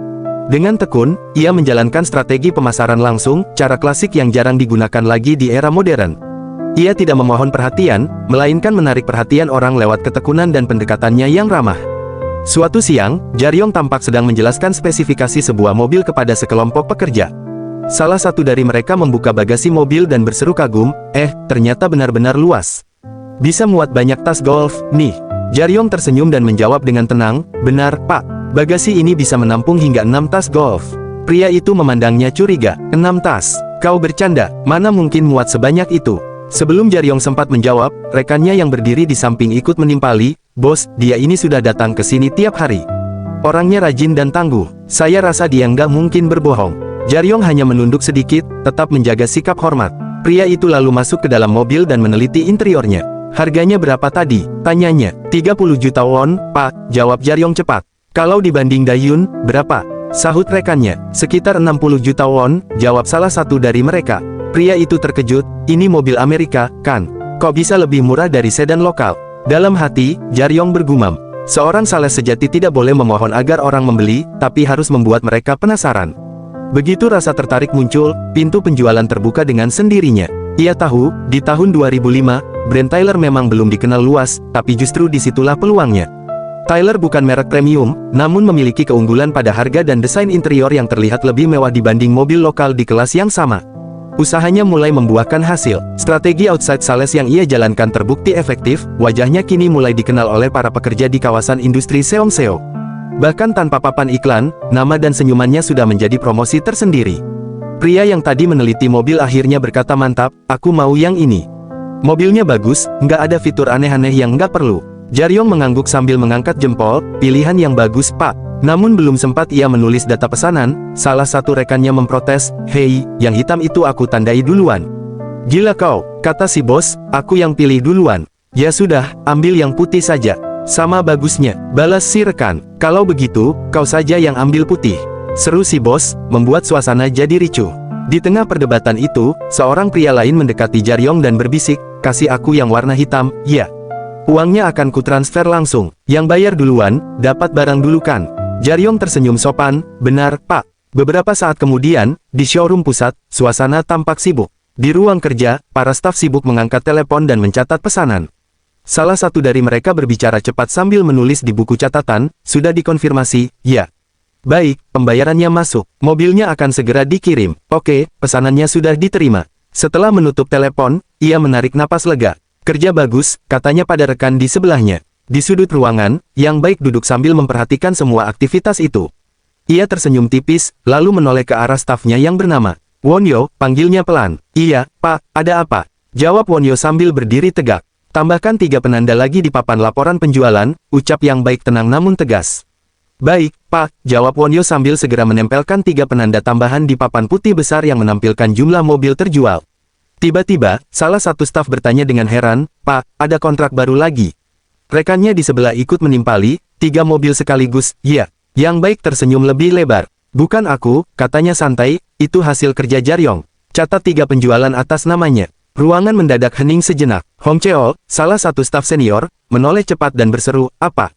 Dengan tekun, ia menjalankan strategi pemasaran langsung, cara klasik yang jarang digunakan lagi di era modern. Ia tidak memohon perhatian, melainkan menarik perhatian orang lewat ketekunan dan pendekatannya yang ramah. Suatu siang, Jaryong tampak sedang menjelaskan spesifikasi sebuah mobil kepada sekelompok pekerja. Salah satu dari mereka membuka bagasi mobil dan berseru kagum, ternyata benar-benar luas. Bisa muat banyak tas golf, nih. Jaryong tersenyum dan menjawab dengan tenang, benar, Pak. Bagasi ini bisa menampung hingga 6 tas golf. Pria itu memandangnya curiga, 6 tas. Kau bercanda, mana mungkin muat sebanyak itu? Sebelum Jaryong sempat menjawab, rekannya yang berdiri di samping ikut menimpali, bos, dia ini sudah datang ke sini tiap hari. Orangnya rajin dan tangguh, saya rasa dia nggak mungkin berbohong. Jaryong hanya menunduk sedikit, tetap menjaga sikap hormat. Pria itu lalu masuk ke dalam mobil dan meneliti interiornya. Harganya berapa tadi? Tanyanya. 30 juta won, Pak, jawab Jaryong cepat. Kalau dibanding Dayun, berapa? Sahut rekannya. Sekitar 60 juta won, jawab salah satu dari mereka. Pria itu terkejut, ini mobil Amerika, kan? Kok bisa lebih murah dari sedan lokal? Dalam hati, Jaryong bergumam. Seorang sales sejati tidak boleh memohon agar orang membeli, tapi harus membuat mereka penasaran. Begitu rasa tertarik muncul, pintu penjualan terbuka dengan sendirinya. Ia tahu, di tahun 2005, brand Tyler memang belum dikenal luas, tapi justru disitulah peluangnya. Tyler bukan merek premium, namun memiliki keunggulan pada harga dan desain interior yang terlihat lebih mewah dibanding mobil lokal di kelas yang sama. Usahanya mulai membuahkan hasil. Strategi outside sales yang ia jalankan terbukti efektif, wajahnya kini mulai dikenal oleh para pekerja di kawasan industri Seongseo. Bahkan tanpa papan iklan, nama dan senyumannya sudah menjadi promosi tersendiri. Pria yang tadi meneliti mobil akhirnya berkata mantap, aku mau yang ini. Mobilnya bagus, nggak ada fitur aneh-aneh yang nggak perlu. Jaryong mengangguk sambil mengangkat jempol, pilihan yang bagus Pak. Namun belum sempat ia menulis data pesanan, salah satu rekannya memprotes, hei, yang hitam itu aku tandai duluan. Gila kau, kata si bos, aku yang pilih duluan. Ya sudah, ambil yang putih saja. Sama bagusnya, balas si rekan. Kalau begitu, kau saja yang ambil putih. Seru si bos, membuat suasana jadi ricuh. Di tengah perdebatan itu, seorang pria lain mendekati Jaryong dan berbisik, kasih aku yang warna hitam, ya. Uangnya akan kutransfer langsung. Yang bayar duluan, dapat barang dulu kan. Jaryong tersenyum sopan, benar, Pak. Beberapa saat kemudian, di showroom pusat, suasana tampak sibuk. Di ruang kerja, para staf sibuk mengangkat telepon dan mencatat pesanan. Salah satu dari mereka berbicara cepat sambil menulis di buku catatan, sudah dikonfirmasi, ya. Baik, pembayarannya masuk. Mobilnya akan segera dikirim. Oke, pesanannya sudah diterima. Setelah menutup telepon, ia menarik napas lega. Kerja bagus, katanya pada rekan di sebelahnya. Di sudut ruangan, Yang Baik duduk sambil memperhatikan semua aktivitas itu. Ia tersenyum tipis, lalu menoleh ke arah stafnya yang bernama Wonyo, panggilnya pelan. Iya, Pak, ada apa? Jawab Wonyo sambil berdiri tegak. Tambahkan 3 penanda lagi di papan laporan penjualan, ucap Yang Baik tenang namun tegas. Baik, Pak, jawab Wonyo sambil segera menempelkan 3 penanda tambahan di papan putih besar yang menampilkan jumlah mobil terjual. Tiba-tiba, salah satu staf bertanya dengan heran, Pak, ada kontrak baru lagi. Rekannya di sebelah ikut menimpali, 3 mobil sekaligus, iya. Yang Baik tersenyum lebih lebar. Bukan aku, katanya santai, itu hasil kerja Jaryong. Catat 3 penjualan atas namanya. Ruangan mendadak hening sejenak. Hong Cheol, salah satu staf senior, menoleh cepat dan berseru, apa?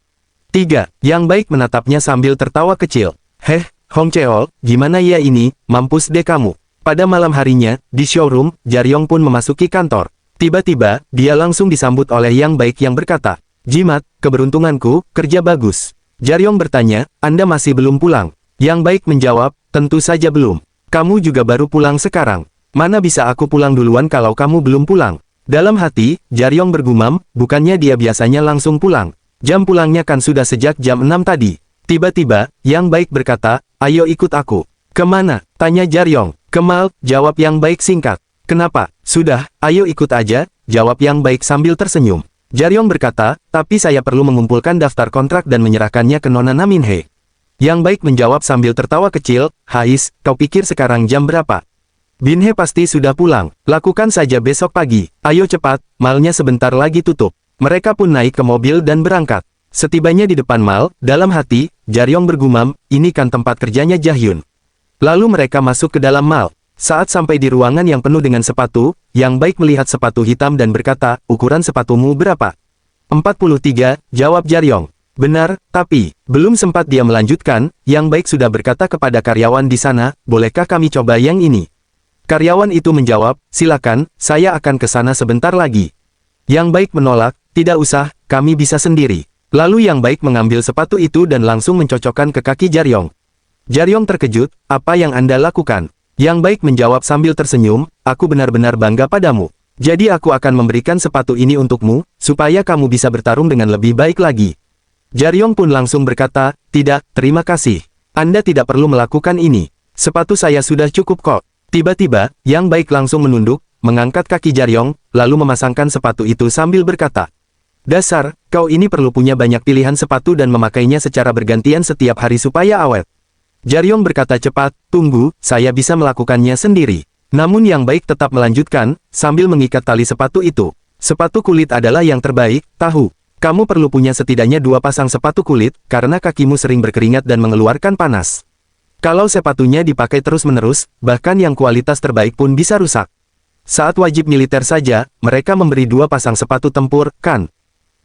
3. Yang Baik menatapnya sambil tertawa kecil. Heh, Hong Cheol, gimana ya ini, mampus deh kamu. Pada malam harinya, di showroom, Jaryong pun memasuki kantor. Tiba-tiba, dia langsung disambut oleh Yang Baik yang berkata, Jimat, keberuntunganku, kerja bagus. Jaryong bertanya, Anda masih belum pulang? Yang Baik menjawab, tentu saja belum. Kamu juga baru pulang sekarang. Mana bisa aku pulang duluan kalau kamu belum pulang? Dalam hati, Jaryong bergumam, bukannya dia biasanya langsung pulang. Jam pulangnya kan sudah sejak jam 6 tadi. Tiba-tiba, Yang Baik berkata, ayo ikut aku. Kemana? Tanya Jaryong. Kemal, jawab Yang Baik singkat. Kenapa? Sudah, ayo ikut aja, jawab Yang Baik sambil tersenyum. Jaryong berkata, tapi saya perlu mengumpulkan daftar kontrak dan menyerahkannya ke Nona Naminhe. Yang Baik menjawab sambil tertawa kecil, Hais, kau pikir sekarang jam berapa? Binhe pasti sudah pulang, lakukan saja besok pagi. Ayo cepat, malnya sebentar lagi tutup. Mereka pun naik ke mobil dan berangkat. Setibanya di depan mal, dalam hati, Jaryong bergumam, ini kan tempat kerjanya Jahyun. Lalu mereka masuk ke dalam mal. Saat sampai di ruangan yang penuh dengan sepatu, Yang Baik melihat sepatu hitam dan berkata, ukuran sepatumu berapa? 43, jawab Jaryong. Benar, tapi, belum sempat dia melanjutkan, Yang Baik sudah berkata kepada karyawan di sana, bolehkah kami coba yang ini? Karyawan itu menjawab, silakan, saya akan ke sana sebentar lagi. Yang Baik menolak, tidak usah, kami bisa sendiri. Lalu Yang Baik mengambil sepatu itu dan langsung mencocokkan ke kaki Jaryong. Jaryong terkejut, apa yang Anda lakukan? Yang Baik menjawab sambil tersenyum, aku benar-benar bangga padamu. Jadi aku akan memberikan sepatu ini untukmu, supaya kamu bisa bertarung dengan lebih baik lagi. Jaryong pun langsung berkata, tidak, terima kasih. Anda tidak perlu melakukan ini. Sepatu saya sudah cukup kok. Tiba-tiba, Yang Baik langsung menunduk, mengangkat kaki Jaryong, lalu memasangkan sepatu itu sambil berkata, dasar, kau ini perlu punya banyak pilihan sepatu dan memakainya secara bergantian setiap hari supaya awet. Jaryong berkata cepat, tunggu, saya bisa melakukannya sendiri. Namun Yang Baik tetap melanjutkan, sambil mengikat tali sepatu itu. Sepatu kulit adalah yang terbaik, tahu. Kamu perlu punya setidaknya 2 pasang sepatu kulit, karena kakimu sering berkeringat dan mengeluarkan panas. Kalau sepatunya dipakai terus-menerus, bahkan yang kualitas terbaik pun bisa rusak. Saat wajib militer saja, mereka memberi 2 pasang sepatu tempur, kan?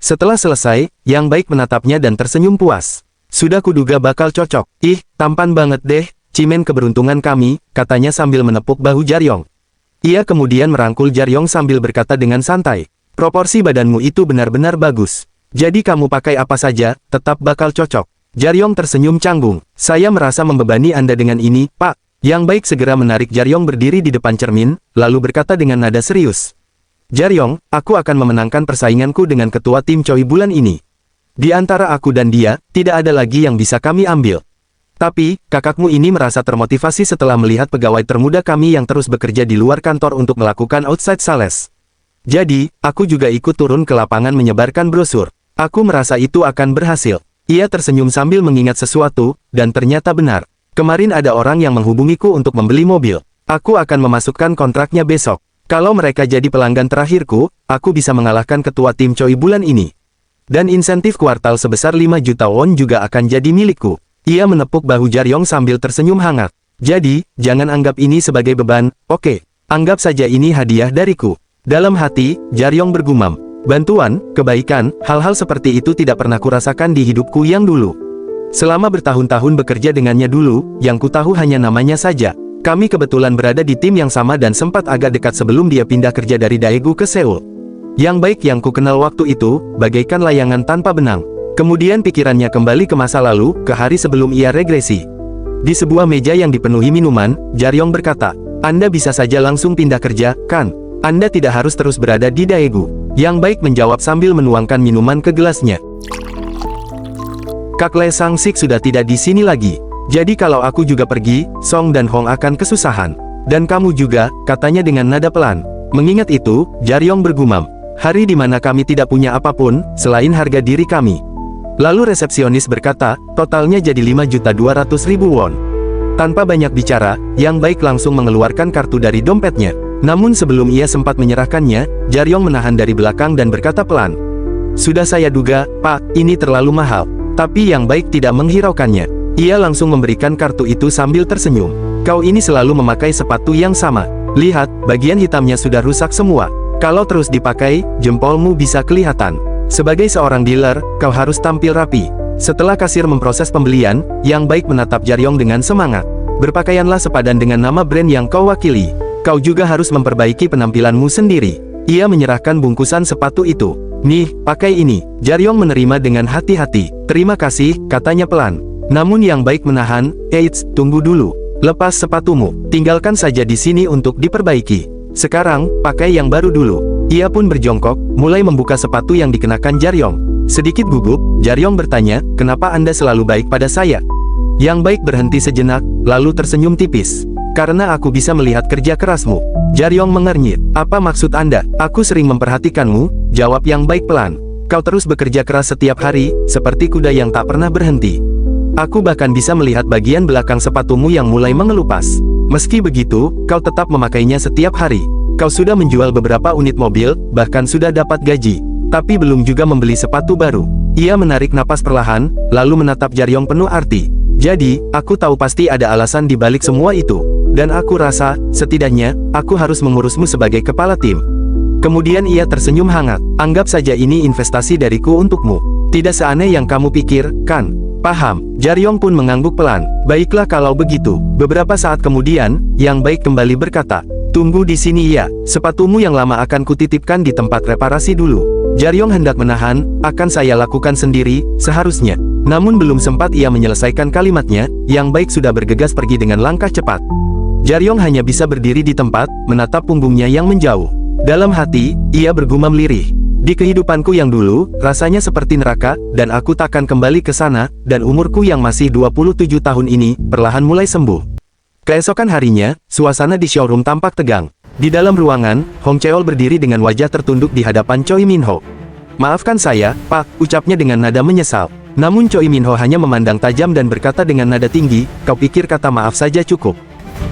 Setelah selesai, Yang Baik menatapnya dan tersenyum puas. Sudah kuduga bakal cocok. Ih, tampan banget deh, cimen keberuntungan kami, katanya sambil menepuk bahu Jaryong. Ia kemudian merangkul Jaryong sambil berkata dengan santai, proporsi badanmu itu benar-benar bagus. Jadi kamu pakai apa saja, tetap bakal cocok. Jaryong tersenyum canggung. Saya merasa membebani Anda dengan ini, Pak. Yang Baik segera menarik Jaryong berdiri di depan cermin, lalu berkata dengan nada serius. Jaryong, aku akan memenangkan persainganku dengan ketua tim Choi bulan ini. Di antara aku dan dia, tidak ada lagi yang bisa kami ambil. Tapi, kakakmu ini merasa termotivasi setelah melihat pegawai termuda kami yang terus bekerja di luar kantor untuk melakukan outside sales. Jadi, aku juga ikut turun ke lapangan menyebarkan brosur. Aku merasa itu akan berhasil. Ia tersenyum sambil mengingat sesuatu, dan ternyata benar. Kemarin ada orang yang menghubungiku untuk membeli mobil. Aku akan memasukkan kontraknya besok. Kalau mereka jadi pelanggan terakhirku, aku bisa mengalahkan ketua tim Choi bulan ini. Dan insentif kuartal sebesar 5 juta won juga akan jadi milikku. Ia menepuk bahu Jaryong sambil tersenyum hangat. Jadi, jangan anggap ini sebagai beban, oke. Anggap saja ini hadiah dariku. Dalam hati, Jaryong bergumam. Bantuan, kebaikan, hal-hal seperti itu tidak pernah kurasakan di hidupku yang dulu. Selama bertahun-tahun bekerja dengannya dulu, yang ku tahu hanya namanya saja. Kami kebetulan berada di tim yang sama dan sempat agak dekat sebelum dia pindah kerja dari Daegu ke Seoul. Yang Baik yang ku kenal waktu itu, bagaikan layangan tanpa benang. Kemudian pikirannya kembali ke masa lalu, ke hari sebelum ia regresi. Di sebuah meja yang dipenuhi minuman, Jaryong berkata, Anda bisa saja langsung pindah kerja, kan? Anda tidak harus terus berada di Daegu. Yang Baik menjawab sambil menuangkan minuman ke gelasnya. Kak Le Sangsik sudah tidak di sini lagi. Jadi kalau aku juga pergi, Song dan Hong akan kesusahan. Dan kamu juga, katanya dengan nada pelan. Mengingat itu, Jaryong bergumam. Hari di mana kami tidak punya apapun, selain harga diri kami. Lalu resepsionis berkata, totalnya jadi 5.200.000 won. Tanpa banyak bicara, Yang Baik langsung mengeluarkan kartu dari dompetnya. Namun sebelum ia sempat menyerahkannya, Jaryong menahan dari belakang dan berkata pelan. Sudah saya duga, Pak, ini terlalu mahal. Tapi Yang Baik tidak menghiraukannya. Ia langsung memberikan kartu itu sambil tersenyum. Kau ini selalu memakai sepatu yang sama. Lihat, bagian hitamnya sudah rusak semua. Kalau terus dipakai, jempolmu bisa kelihatan. Sebagai seorang dealer, kau harus tampil rapi. Setelah kasir memproses pembelian, Yang Baik menatap Jaryong dengan semangat. Berpakaianlah sepadan dengan nama brand yang kau wakili. Kau juga harus memperbaiki penampilanmu sendiri. Ia menyerahkan bungkusan sepatu itu. Nih, pakai ini. Jaryong menerima dengan hati-hati. Terima kasih, katanya pelan. Namun Yang Baik menahan, eits, tunggu dulu. Lepas sepatumu, tinggalkan saja di sini untuk diperbaiki. Sekarang, pakai yang baru dulu. Ia pun berjongkok, mulai membuka sepatu yang dikenakan Jaryong. Sedikit gugup, Jaryong bertanya, kenapa Anda selalu baik pada saya? Yang Baik berhenti sejenak, lalu tersenyum tipis. Karena aku bisa melihat kerja kerasmu. Jaryong mengernyit. Apa maksud Anda? Aku sering memperhatikanmu, jawab Yang Baik pelan. Kau terus bekerja keras setiap hari, seperti kuda yang tak pernah berhenti. Aku bahkan bisa melihat bagian belakang sepatumu yang mulai mengelupas. Meski begitu, kau tetap memakainya setiap hari. Kau sudah menjual beberapa unit mobil, bahkan sudah dapat gaji. Tapi belum juga membeli sepatu baru. Ia menarik napas perlahan, lalu menatap Jaryong penuh arti. Jadi, aku tahu pasti ada alasan di balik semua itu. Dan aku rasa, setidaknya, aku harus mengurusmu sebagai kepala tim. Kemudian ia tersenyum hangat. Anggap saja ini investasi dariku untukmu. Tidak seaneh yang kamu pikir, kan? Paham. Jaryong pun mengangguk pelan. Baiklah kalau begitu. Beberapa saat kemudian, Yang Baik kembali berkata, tunggu di sini ya. Sepatumu yang lama akan kutitipkan di tempat reparasi dulu. Jaryong hendak menahan, akan saya lakukan sendiri, seharusnya. Namun belum sempat ia menyelesaikan kalimatnya, Yang Baik sudah bergegas pergi dengan langkah cepat. Jaryong hanya bisa berdiri di tempat, menatap punggungnya yang menjauh. Dalam hati, ia bergumam lirih. Di kehidupanku yang dulu, rasanya seperti neraka, dan aku takkan kembali ke sana, dan umurku yang masih 27 tahun ini, perlahan mulai sembuh. Keesokan harinya, suasana di showroom tampak tegang. Di dalam ruangan, Hong Cheol berdiri dengan wajah tertunduk di hadapan Choi Minho. Maafkan saya, Pak, ucapnya dengan nada menyesal. Namun Choi Minho hanya memandang tajam dan berkata dengan nada tinggi, kau pikir kata maaf saja cukup?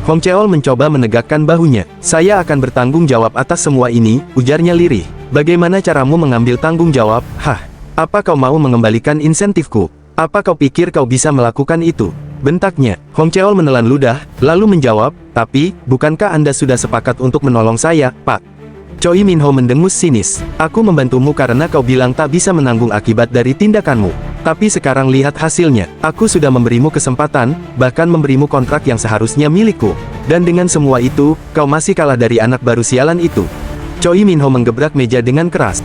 Hong Cheol mencoba menegakkan bahunya. Saya akan bertanggung jawab atas semua ini, ujarnya lirih. Bagaimana caramu mengambil tanggung jawab? Hah? Apa kau mau mengembalikan insentifku? Apa kau pikir kau bisa melakukan itu? Bentaknya. Hong Cheol menelan ludah, lalu menjawab, tapi, bukankah Anda sudah sepakat untuk menolong saya, Pak? Choi Minho mendengus sinis. Aku membantumu karena kau bilang tak bisa menanggung akibat dari tindakanmu. Tapi sekarang lihat hasilnya. Aku sudah memberimu kesempatan, bahkan memberimu kontrak yang seharusnya milikku. Dan dengan semua itu, kau masih kalah dari anak baru sialan itu. Choi Minho menggebrak meja dengan keras.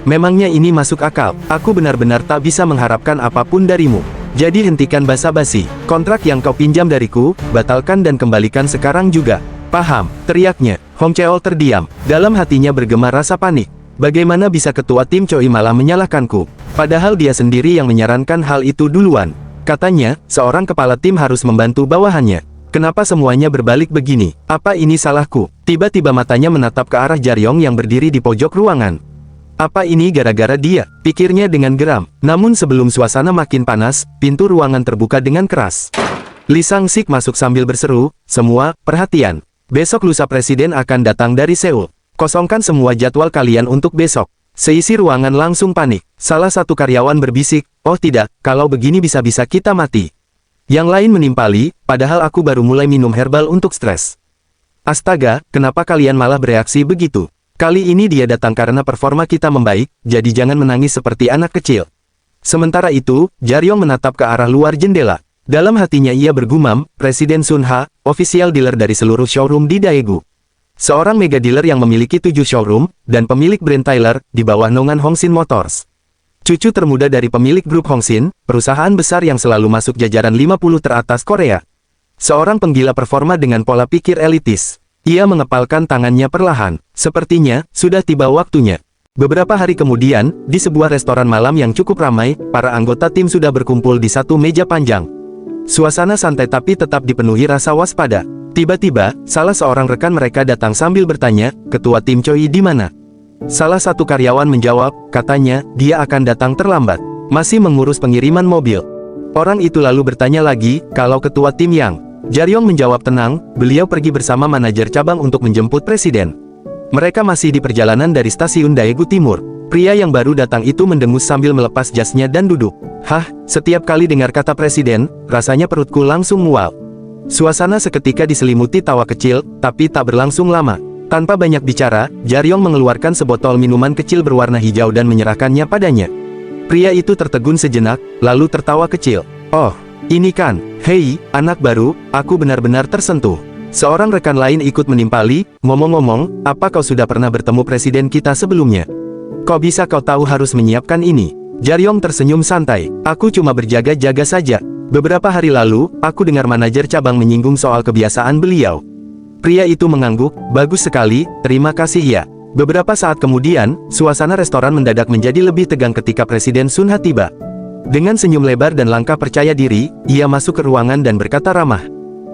Memangnya ini masuk akal? Aku benar-benar tak bisa mengharapkan apapun darimu. Jadi hentikan basa-basi. Kontrak yang kau pinjam dariku, batalkan dan kembalikan sekarang juga. Paham? Teriaknya. Hong Cheol terdiam. Dalam hatinya bergema rasa panik. Bagaimana bisa ketua tim Choi malah menyalahkanku? Padahal dia sendiri yang menyarankan hal itu duluan. Katanya, seorang kepala tim harus membantu bawahannya. Kenapa semuanya berbalik begini? Apa ini salahku? Tiba-tiba matanya menatap ke arah Jaryong yang berdiri di pojok ruangan. Apa ini gara-gara dia? Pikirnya dengan geram. Namun sebelum suasana makin panas, pintu ruangan terbuka dengan keras. Lee Sang-sik masuk sambil berseru, semua, perhatian. Besok lusa presiden akan datang dari Seoul. Kosongkan semua jadwal kalian untuk besok. Seisi ruangan langsung panik. Salah satu karyawan berbisik, oh tidak, kalau begini bisa-bisa kita mati. Yang lain menimpali, padahal aku baru mulai minum herbal untuk stres. Astaga, kenapa kalian malah bereaksi begitu? Kali ini dia datang karena performa kita membaik, jadi jangan menangis seperti anak kecil. Sementara itu, Jaryong menatap ke arah luar jendela. Dalam hatinya ia bergumam, Presiden Sun Ha, official dealer dari seluruh showroom di Daegu. Seorang mega dealer yang memiliki 7 showroom, dan pemilik brand Tyler, di bawah naungan Hongsin Motors. Cucu termuda dari pemilik grup Hongsin, perusahaan besar yang selalu masuk jajaran 50 teratas Korea. Seorang penggila performa dengan pola pikir elitis. Ia mengepalkan tangannya perlahan. Sepertinya, sudah tiba waktunya. Beberapa hari kemudian, di sebuah restoran malam yang cukup ramai, para anggota tim sudah berkumpul di satu meja panjang. Suasana santai tapi tetap dipenuhi rasa waspada. Tiba-tiba, salah seorang rekan mereka datang sambil bertanya, "Ketua tim Choi di mana?" Salah satu karyawan menjawab, katanya, "Dia akan datang terlambat. Masih mengurus pengiriman mobil." Orang itu lalu bertanya lagi, "Kalau ketua tim Yang?" Jaryong menjawab tenang, "Beliau pergi bersama manajer cabang untuk menjemput presiden." Mereka masih di perjalanan dari stasiun Daegu Timur. Pria yang baru datang itu mendengus sambil melepas jasnya dan duduk. "Hah, setiap kali dengar kata presiden, rasanya perutku langsung mual." Suasana seketika diselimuti tawa kecil, tapi tak berlangsung lama. Tanpa banyak bicara, Jaryong mengeluarkan sebotol minuman kecil berwarna hijau dan menyerahkannya padanya. Pria itu tertegun sejenak, lalu tertawa kecil. "Oh, ini kan, hei, anak baru, aku benar-benar tersentuh." Seorang rekan lain ikut menimpali, "Ngomong-ngomong, apa kau sudah pernah bertemu presiden kita sebelumnya? Kok bisa kau tahu harus menyiapkan ini?" Jaryong tersenyum santai, "Aku cuma berjaga-jaga saja. Beberapa hari lalu, aku dengar manajer cabang menyinggung soal kebiasaan beliau." Pria itu mengangguk, "Bagus sekali, terima kasih ya." Beberapa saat kemudian, suasana restoran mendadak menjadi lebih tegang ketika Presiden Sun Ha tiba. Dengan senyum lebar dan langkah percaya diri, ia masuk ke ruangan dan berkata ramah,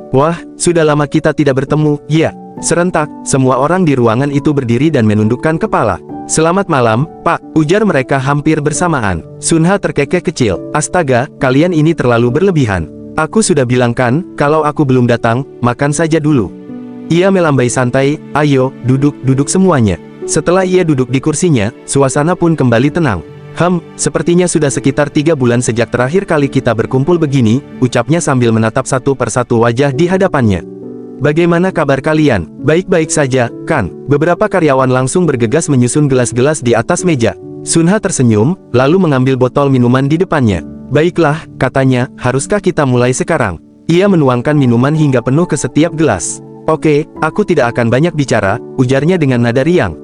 "Wah, sudah lama kita tidak bertemu, ya." Serentak, semua orang di ruangan itu berdiri dan menundukkan kepala. "Selamat malam, Pak," ujar mereka hampir bersamaan. Sun Ha terkekeh kecil, "Astaga, kalian ini terlalu berlebihan. Aku sudah bilang kan, kalau aku belum datang, makan saja dulu." Ia melambai santai, "Ayo, duduk semuanya." Setelah ia duduk di kursinya, suasana pun kembali tenang. Sepertinya sudah sekitar 3 bulan sejak terakhir kali kita berkumpul begini," ucapnya sambil menatap satu persatu wajah di hadapannya. "Bagaimana kabar kalian? Baik-baik saja, kan?" Beberapa karyawan langsung bergegas menyusun gelas-gelas di atas meja. Sun Ha tersenyum, lalu mengambil botol minuman di depannya. "Baiklah," katanya, "haruskah kita mulai sekarang?" Ia menuangkan minuman hingga penuh ke setiap gelas. "Oke, aku tidak akan banyak bicara," ujarnya dengan nada riang.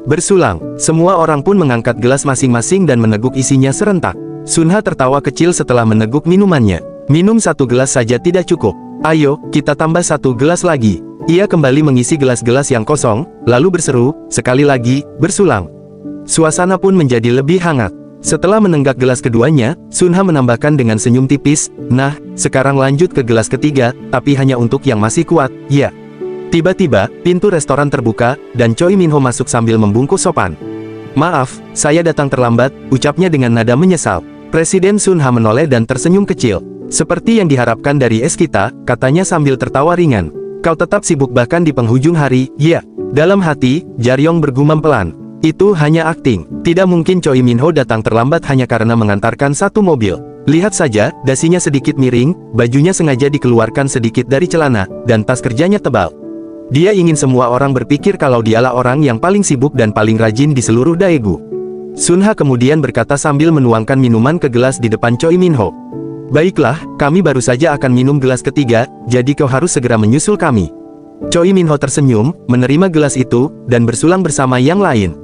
Bersulang, semua orang pun mengangkat gelas masing-masing dan meneguk isinya serentak. Sun Ha tertawa kecil setelah meneguk minumannya. "Minum 1 gelas saja tidak cukup. Ayo, kita tambah 1 gelas lagi." Ia kembali mengisi gelas-gelas yang kosong, lalu berseru, sekali lagi, bersulang. Suasana pun menjadi lebih hangat. Setelah menenggak gelas keduanya, Sun Ha menambahkan dengan senyum tipis, "Nah, sekarang lanjut ke gelas ketiga, tapi hanya untuk yang masih kuat, ya." Tiba-tiba, pintu restoran terbuka, dan Choi Minho masuk sambil membungkuk sopan. "Maaf, saya datang terlambat," ucapnya dengan nada menyesal. Presiden Sun Ha menoleh dan tersenyum kecil. "Seperti yang diharapkan dari kita," katanya sambil tertawa ringan. "Kau tetap sibuk bahkan di penghujung hari, ya?" Dalam hati, Jaryong bergumam pelan. Itu hanya akting. Tidak mungkin Choi Minho datang terlambat hanya karena mengantarkan 1 mobil. Lihat saja, dasinya sedikit miring, bajunya sengaja dikeluarkan sedikit dari celana, dan tas kerjanya tebal. Dia ingin semua orang berpikir kalau dialah orang yang paling sibuk dan paling rajin di seluruh Daegu. Sun Ha kemudian berkata sambil menuangkan minuman ke gelas di depan Choi Minho. "Baiklah, kami baru saja akan minum gelas ketiga, jadi kau harus segera menyusul kami." Choi Minho tersenyum, menerima gelas itu, dan bersulang bersama yang lain.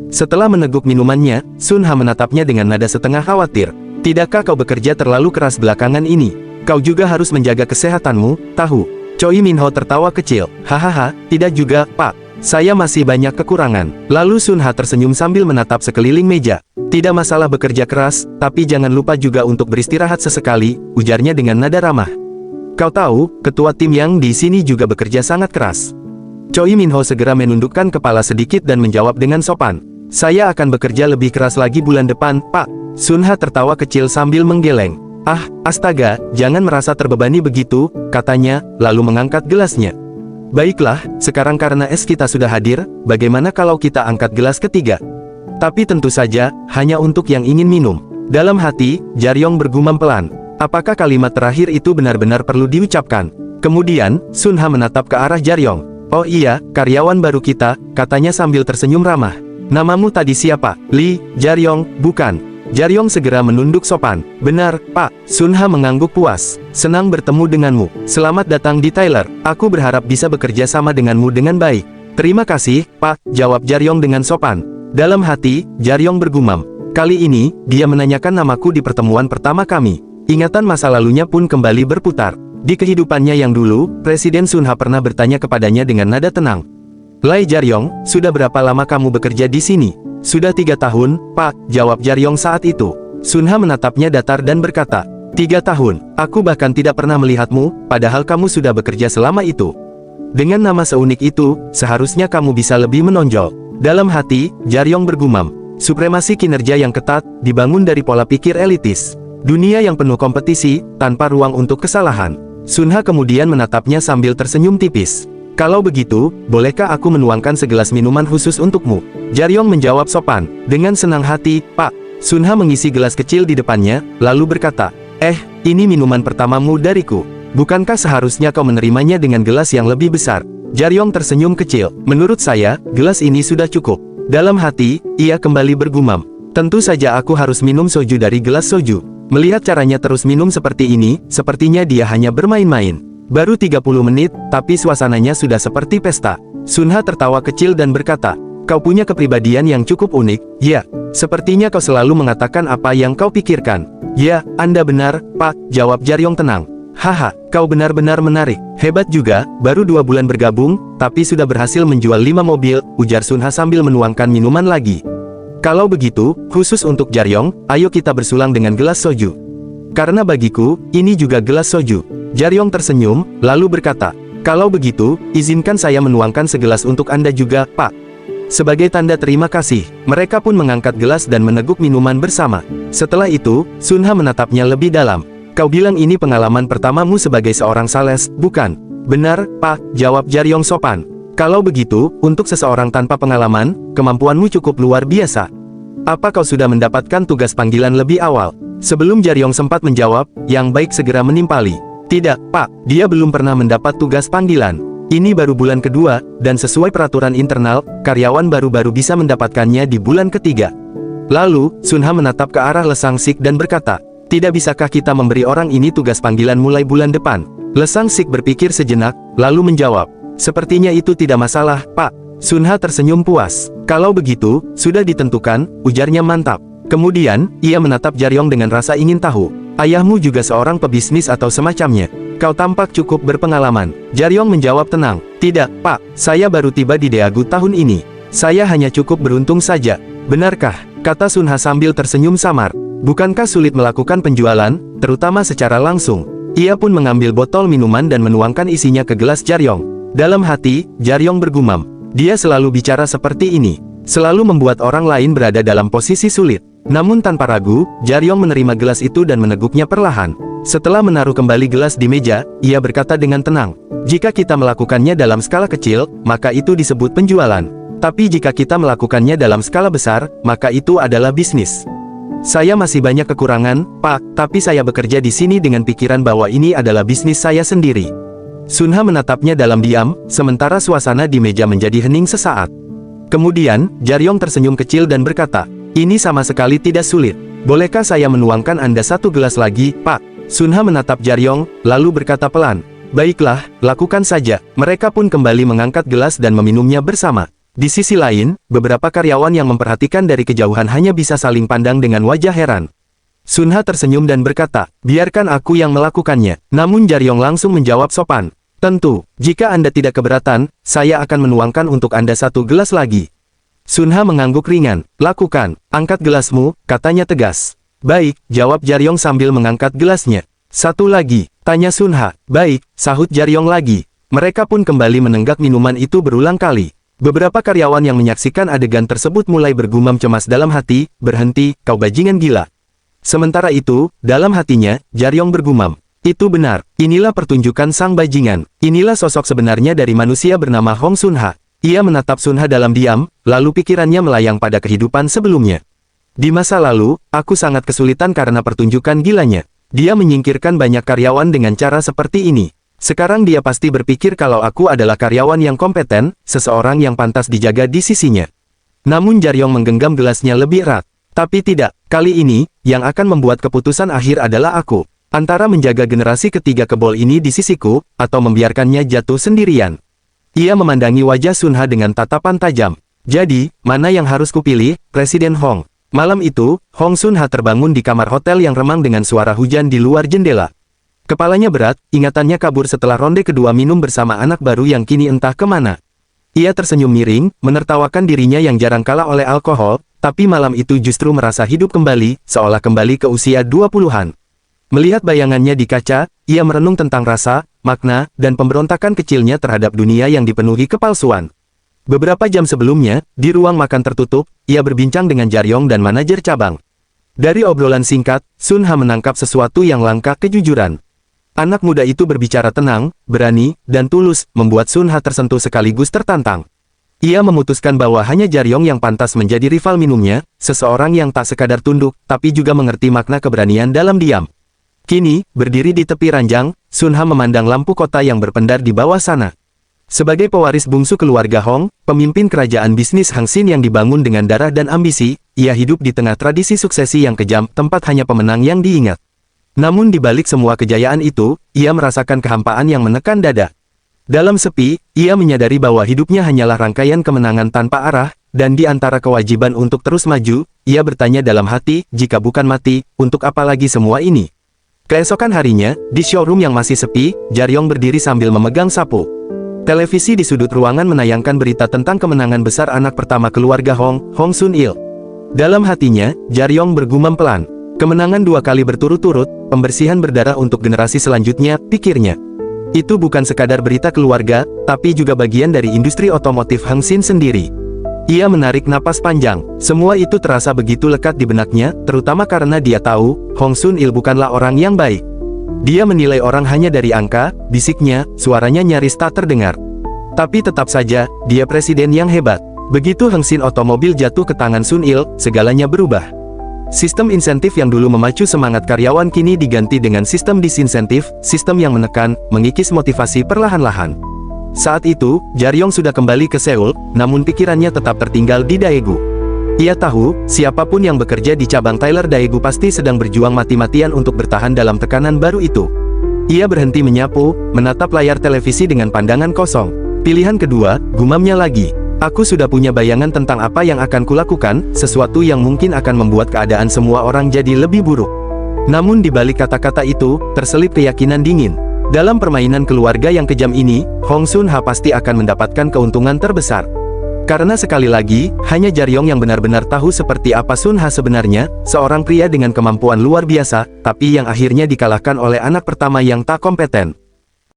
Setelah meneguk minumannya, Sun Ha menatapnya dengan nada setengah khawatir. "Tidakkah kau bekerja terlalu keras belakangan ini? Kau juga harus menjaga kesehatanmu, tahu?" Choi Minho tertawa kecil, "Hahaha, tidak juga, Pak. Saya masih banyak kekurangan." Lalu Sun Ha tersenyum sambil menatap sekeliling meja. "Tidak masalah bekerja keras, tapi jangan lupa juga untuk beristirahat sesekali," ujarnya dengan nada ramah. "Kau tahu, ketua tim yang di sini juga bekerja sangat keras." Choi Minho segera menundukkan kepala sedikit dan menjawab dengan sopan, "Saya akan bekerja lebih keras lagi bulan depan, Pak." Sun Ha tertawa kecil sambil menggeleng. "Ah, astaga, jangan merasa terbebani begitu," katanya, lalu mengangkat gelasnya. "Baiklah, sekarang karena kita sudah hadir, bagaimana kalau kita angkat gelas ketiga? Tapi tentu saja, hanya untuk yang ingin minum." Dalam hati, Jaryong bergumam pelan, apakah kalimat terakhir itu benar-benar perlu diucapkan? Kemudian, Sun Ha menatap ke arah Jaryong. "Oh iya, karyawan baru kita," katanya sambil tersenyum ramah. "Namamu tadi siapa?" "Lee Jaryong, bukan?" Jaryong segera menunduk sopan. "Benar, Pak." Sun Ha mengangguk puas. "Senang bertemu denganmu. Selamat datang di Tyler. Aku berharap bisa bekerja sama denganmu dengan baik." "Terima kasih, Pak," jawab Jaryong dengan sopan. Dalam hati, Jaryong bergumam, "Kali ini, dia menanyakan namaku di pertemuan pertama kami." Ingatan masa lalunya pun kembali berputar. Di kehidupannya yang dulu, Presiden Sun Ha pernah bertanya kepadanya dengan nada tenang, "Lai Jaryong, sudah berapa lama kamu bekerja di sini?" Sudah 3 tahun, Pak, jawab Jaryong saat itu. Sunha menatapnya datar dan berkata, 3 tahun, aku bahkan tidak pernah melihatmu, padahal kamu sudah bekerja selama itu. Dengan nama seunik itu, seharusnya kamu bisa lebih menonjol. Dalam hati, Jaryong bergumam, supremasi kinerja yang ketat, dibangun dari pola pikir elitis. Dunia yang penuh kompetisi, tanpa ruang untuk kesalahan. Sunha kemudian menatapnya sambil tersenyum tipis. Kalau begitu, bolehkah aku menuangkan segelas minuman khusus untukmu? Jaryong menjawab sopan, dengan senang hati, Pak. Sunha mengisi gelas kecil di depannya, lalu berkata, ini minuman pertamamu dariku. Bukankah seharusnya kau menerimanya dengan gelas yang lebih besar? Jaryong tersenyum kecil. Menurut saya, gelas ini sudah cukup. Dalam hati, ia kembali bergumam. Tentu saja aku harus minum soju dari gelas soju. Melihat caranya terus minum seperti ini, sepertinya dia hanya bermain-main. Baru 30 menit, tapi suasananya sudah seperti pesta. Sunha tertawa kecil dan berkata, kau punya kepribadian yang cukup unik. Ya, sepertinya kau selalu mengatakan apa yang kau pikirkan. Ya, Anda benar, Pak, jawab Jaryong tenang. Haha, kau benar-benar menarik. Hebat juga, baru 2 bulan bergabung, tapi sudah berhasil menjual 5 mobil, ujar Sunha sambil menuangkan minuman lagi. Kalau begitu, khusus untuk Jaryong, ayo kita bersulang dengan gelas soju. Karena bagiku, ini juga gelas soju. Jaryong tersenyum, lalu berkata, kalau begitu, izinkan saya menuangkan segelas untuk Anda juga, Pak. Sebagai tanda terima kasih, mereka pun mengangkat gelas dan meneguk minuman bersama. Setelah itu, Sunha menatapnya lebih dalam. Kau bilang ini pengalaman pertamamu sebagai seorang sales, bukan? Benar, Pak, jawab Jaryong sopan. Kalau begitu, untuk seseorang tanpa pengalaman, kemampuanmu cukup luar biasa. Apa kau sudah mendapatkan tugas panggilan lebih awal? Sebelum Jaryong sempat menjawab, yang baik segera menimpali. Tidak, Pak, dia belum pernah mendapat tugas panggilan. Ini baru bulan kedua, dan sesuai peraturan internal, karyawan baru-baru bisa mendapatkannya di bulan ketiga. Lalu, Sunha menatap ke arah Lesang Sik dan berkata, tidak bisakah kita memberi orang ini tugas panggilan mulai bulan depan? Lesang Sik berpikir sejenak, lalu menjawab, sepertinya itu tidak masalah, Pak. Sunha tersenyum puas. Kalau begitu, sudah ditentukan, ujarnya mantap. Kemudian, ia menatap Jaryong dengan rasa ingin tahu. Ayahmu juga seorang pebisnis atau semacamnya? Kau tampak cukup berpengalaman. Jaryong menjawab tenang, tidak, Pak, saya baru tiba di Daegu tahun ini. Saya hanya cukup beruntung saja. Benarkah? Kata Sunha sambil tersenyum samar. Bukankah sulit melakukan penjualan, terutama secara langsung? Ia pun mengambil botol minuman dan menuangkan isinya ke gelas Jaryong. Dalam hati, Jaryong bergumam. Dia selalu bicara seperti ini. Selalu membuat orang lain berada dalam posisi sulit. Namun tanpa ragu, Jaryong menerima gelas itu dan meneguknya perlahan. Setelah menaruh kembali gelas di meja, ia berkata dengan tenang. Jika kita melakukannya dalam skala kecil, maka itu disebut penjualan. Tapi jika kita melakukannya dalam skala besar, maka itu adalah bisnis. Saya masih banyak kekurangan, Pak, tapi saya bekerja di sini dengan pikiran bahwa ini adalah bisnis saya sendiri. Sunha menatapnya dalam diam, sementara suasana di meja menjadi hening sesaat. Kemudian, Jaryong tersenyum kecil dan berkata, ini sama sekali tidak sulit. Bolehkah saya menuangkan Anda 1 gelas lagi, Pak? Sunha menatap Jaryong, lalu berkata pelan, baiklah, lakukan saja. Mereka pun kembali mengangkat gelas dan meminumnya bersama. Di sisi lain, beberapa karyawan yang memperhatikan dari kejauhan hanya bisa saling pandang dengan wajah heran. Sunha tersenyum dan berkata, biarkan aku yang melakukannya. Namun Jaryong langsung menjawab sopan. Tentu, jika Anda tidak keberatan, saya akan menuangkan untuk Anda 1 gelas lagi. Sunha mengangguk ringan. Lakukan, angkat gelasmu, katanya tegas. Baik, jawab Jaryong sambil mengangkat gelasnya. 1 lagi, tanya Sunha. Baik, sahut Jaryong lagi. Mereka pun kembali menenggak minuman itu berulang kali. Beberapa karyawan yang menyaksikan adegan tersebut mulai bergumam cemas dalam hati, berhenti, kau bajingan gila. Sementara itu, dalam hatinya, Jaryong bergumam. Itu benar, inilah pertunjukan sang bajingan. Inilah sosok sebenarnya dari manusia bernama Hong Sunha. Ia menatap Sunha dalam diam, lalu pikirannya melayang pada kehidupan sebelumnya. Di masa lalu, aku sangat kesulitan karena pertunjukan gilanya. Dia menyingkirkan banyak karyawan dengan cara seperti ini. Sekarang dia pasti berpikir kalau aku adalah karyawan yang kompeten, seseorang yang pantas dijaga di sisinya. Namun Jaryong menggenggam gelasnya lebih erat. Tapi tidak, kali ini, yang akan membuat keputusan akhir adalah aku. Antara menjaga generasi ketiga kebol ini di sisiku, atau membiarkannya jatuh sendirian. Ia memandangi wajah Sunha dengan tatapan tajam. Jadi, mana yang harus kupilih, Presiden Hong? Malam itu, Hong Sunha terbangun di kamar hotel yang remang dengan suara hujan di luar jendela. Kepalanya berat, ingatannya kabur setelah ronde kedua minum bersama anak baru yang kini entah kemana. Ia tersenyum miring, menertawakan dirinya yang jarang kalah oleh alkohol, Tapi malam itu justru merasa hidup kembali, seolah kembali ke usia 20-an. Melihat bayangannya di kaca, ia merenung tentang rasa, makna, dan pemberontakan kecilnya terhadap dunia yang dipenuhi kepalsuan. Beberapa jam sebelumnya, di ruang makan tertutup, ia berbincang dengan Jaryong dan manajer cabang. Dari obrolan singkat, Sun Ha menangkap sesuatu yang langka: kejujuran. Anak muda itu berbicara tenang, berani, dan tulus, membuat Sun Ha tersentuh sekaligus tertantang. Ia memutuskan bahwa hanya Jaryong yang pantas menjadi rival minumnya, seseorang yang tak sekadar tunduk, tapi juga mengerti makna keberanian dalam diam. Kini, berdiri di tepi ranjang, Sun Ha memandang lampu kota yang berpendar di bawah sana. Sebagai pewaris bungsu keluarga Hong, pemimpin kerajaan bisnis Hang Xin yang dibangun dengan darah dan ambisi, ia hidup di tengah tradisi suksesi yang kejam, tempat hanya pemenang yang diingat. Namun di balik semua kejayaan itu, ia merasakan kehampaan yang menekan dada. Dalam sepi, ia menyadari bahwa hidupnya hanyalah rangkaian kemenangan tanpa arah, dan di antara kewajiban untuk terus maju, ia bertanya dalam hati, jika bukan mati, untuk apa lagi semua ini? Keesokan harinya, di showroom yang masih sepi, Jaryong berdiri sambil memegang sapu. Televisi di sudut ruangan menayangkan berita tentang kemenangan besar anak pertama keluarga Hong, Hong Sun-il. Dalam hatinya, Jaryong bergumam pelan. Kemenangan 2 kali berturut-turut, pembersihan berdarah untuk generasi selanjutnya, pikirnya. Itu bukan sekadar berita keluarga, tapi juga bagian dari industri otomotif Hang Xin sendiri. Ia menarik napas panjang. Semua itu terasa begitu lekat di benaknya, terutama karena dia tahu, Hong Sun-il bukanlah orang yang baik. Dia menilai orang hanya dari angka, bisiknya, suaranya nyaris tak terdengar. Tapi tetap saja, dia presiden yang hebat. Begitu Hang Xin otomobil jatuh ke tangan Sun-il, segalanya berubah. Sistem insentif yang dulu memacu semangat karyawan kini diganti dengan sistem disinsentif, sistem yang menekan, mengikis motivasi perlahan-lahan. Saat itu, Jaryong sudah kembali ke Seoul, namun pikirannya tetap tertinggal di Daegu. Ia tahu, siapapun yang bekerja di cabang Tyler Daegu pasti sedang berjuang mati-matian untuk bertahan dalam tekanan baru itu. Ia berhenti menyapu, menatap layar televisi dengan pandangan kosong. Pilihan kedua, gumamnya lagi. Aku sudah punya bayangan tentang apa yang akan kulakukan, sesuatu yang mungkin akan membuat keadaan semua orang jadi lebih buruk. Namun di balik kata-kata itu, terselip keyakinan dingin. Dalam permainan keluarga yang kejam ini, Hong Sun Ha pasti akan mendapatkan keuntungan terbesar. Karena sekali lagi, hanya Jaryong yang benar-benar tahu seperti apa Sun Ha sebenarnya, seorang pria dengan kemampuan luar biasa, tapi yang akhirnya dikalahkan oleh anak pertama yang tak kompeten.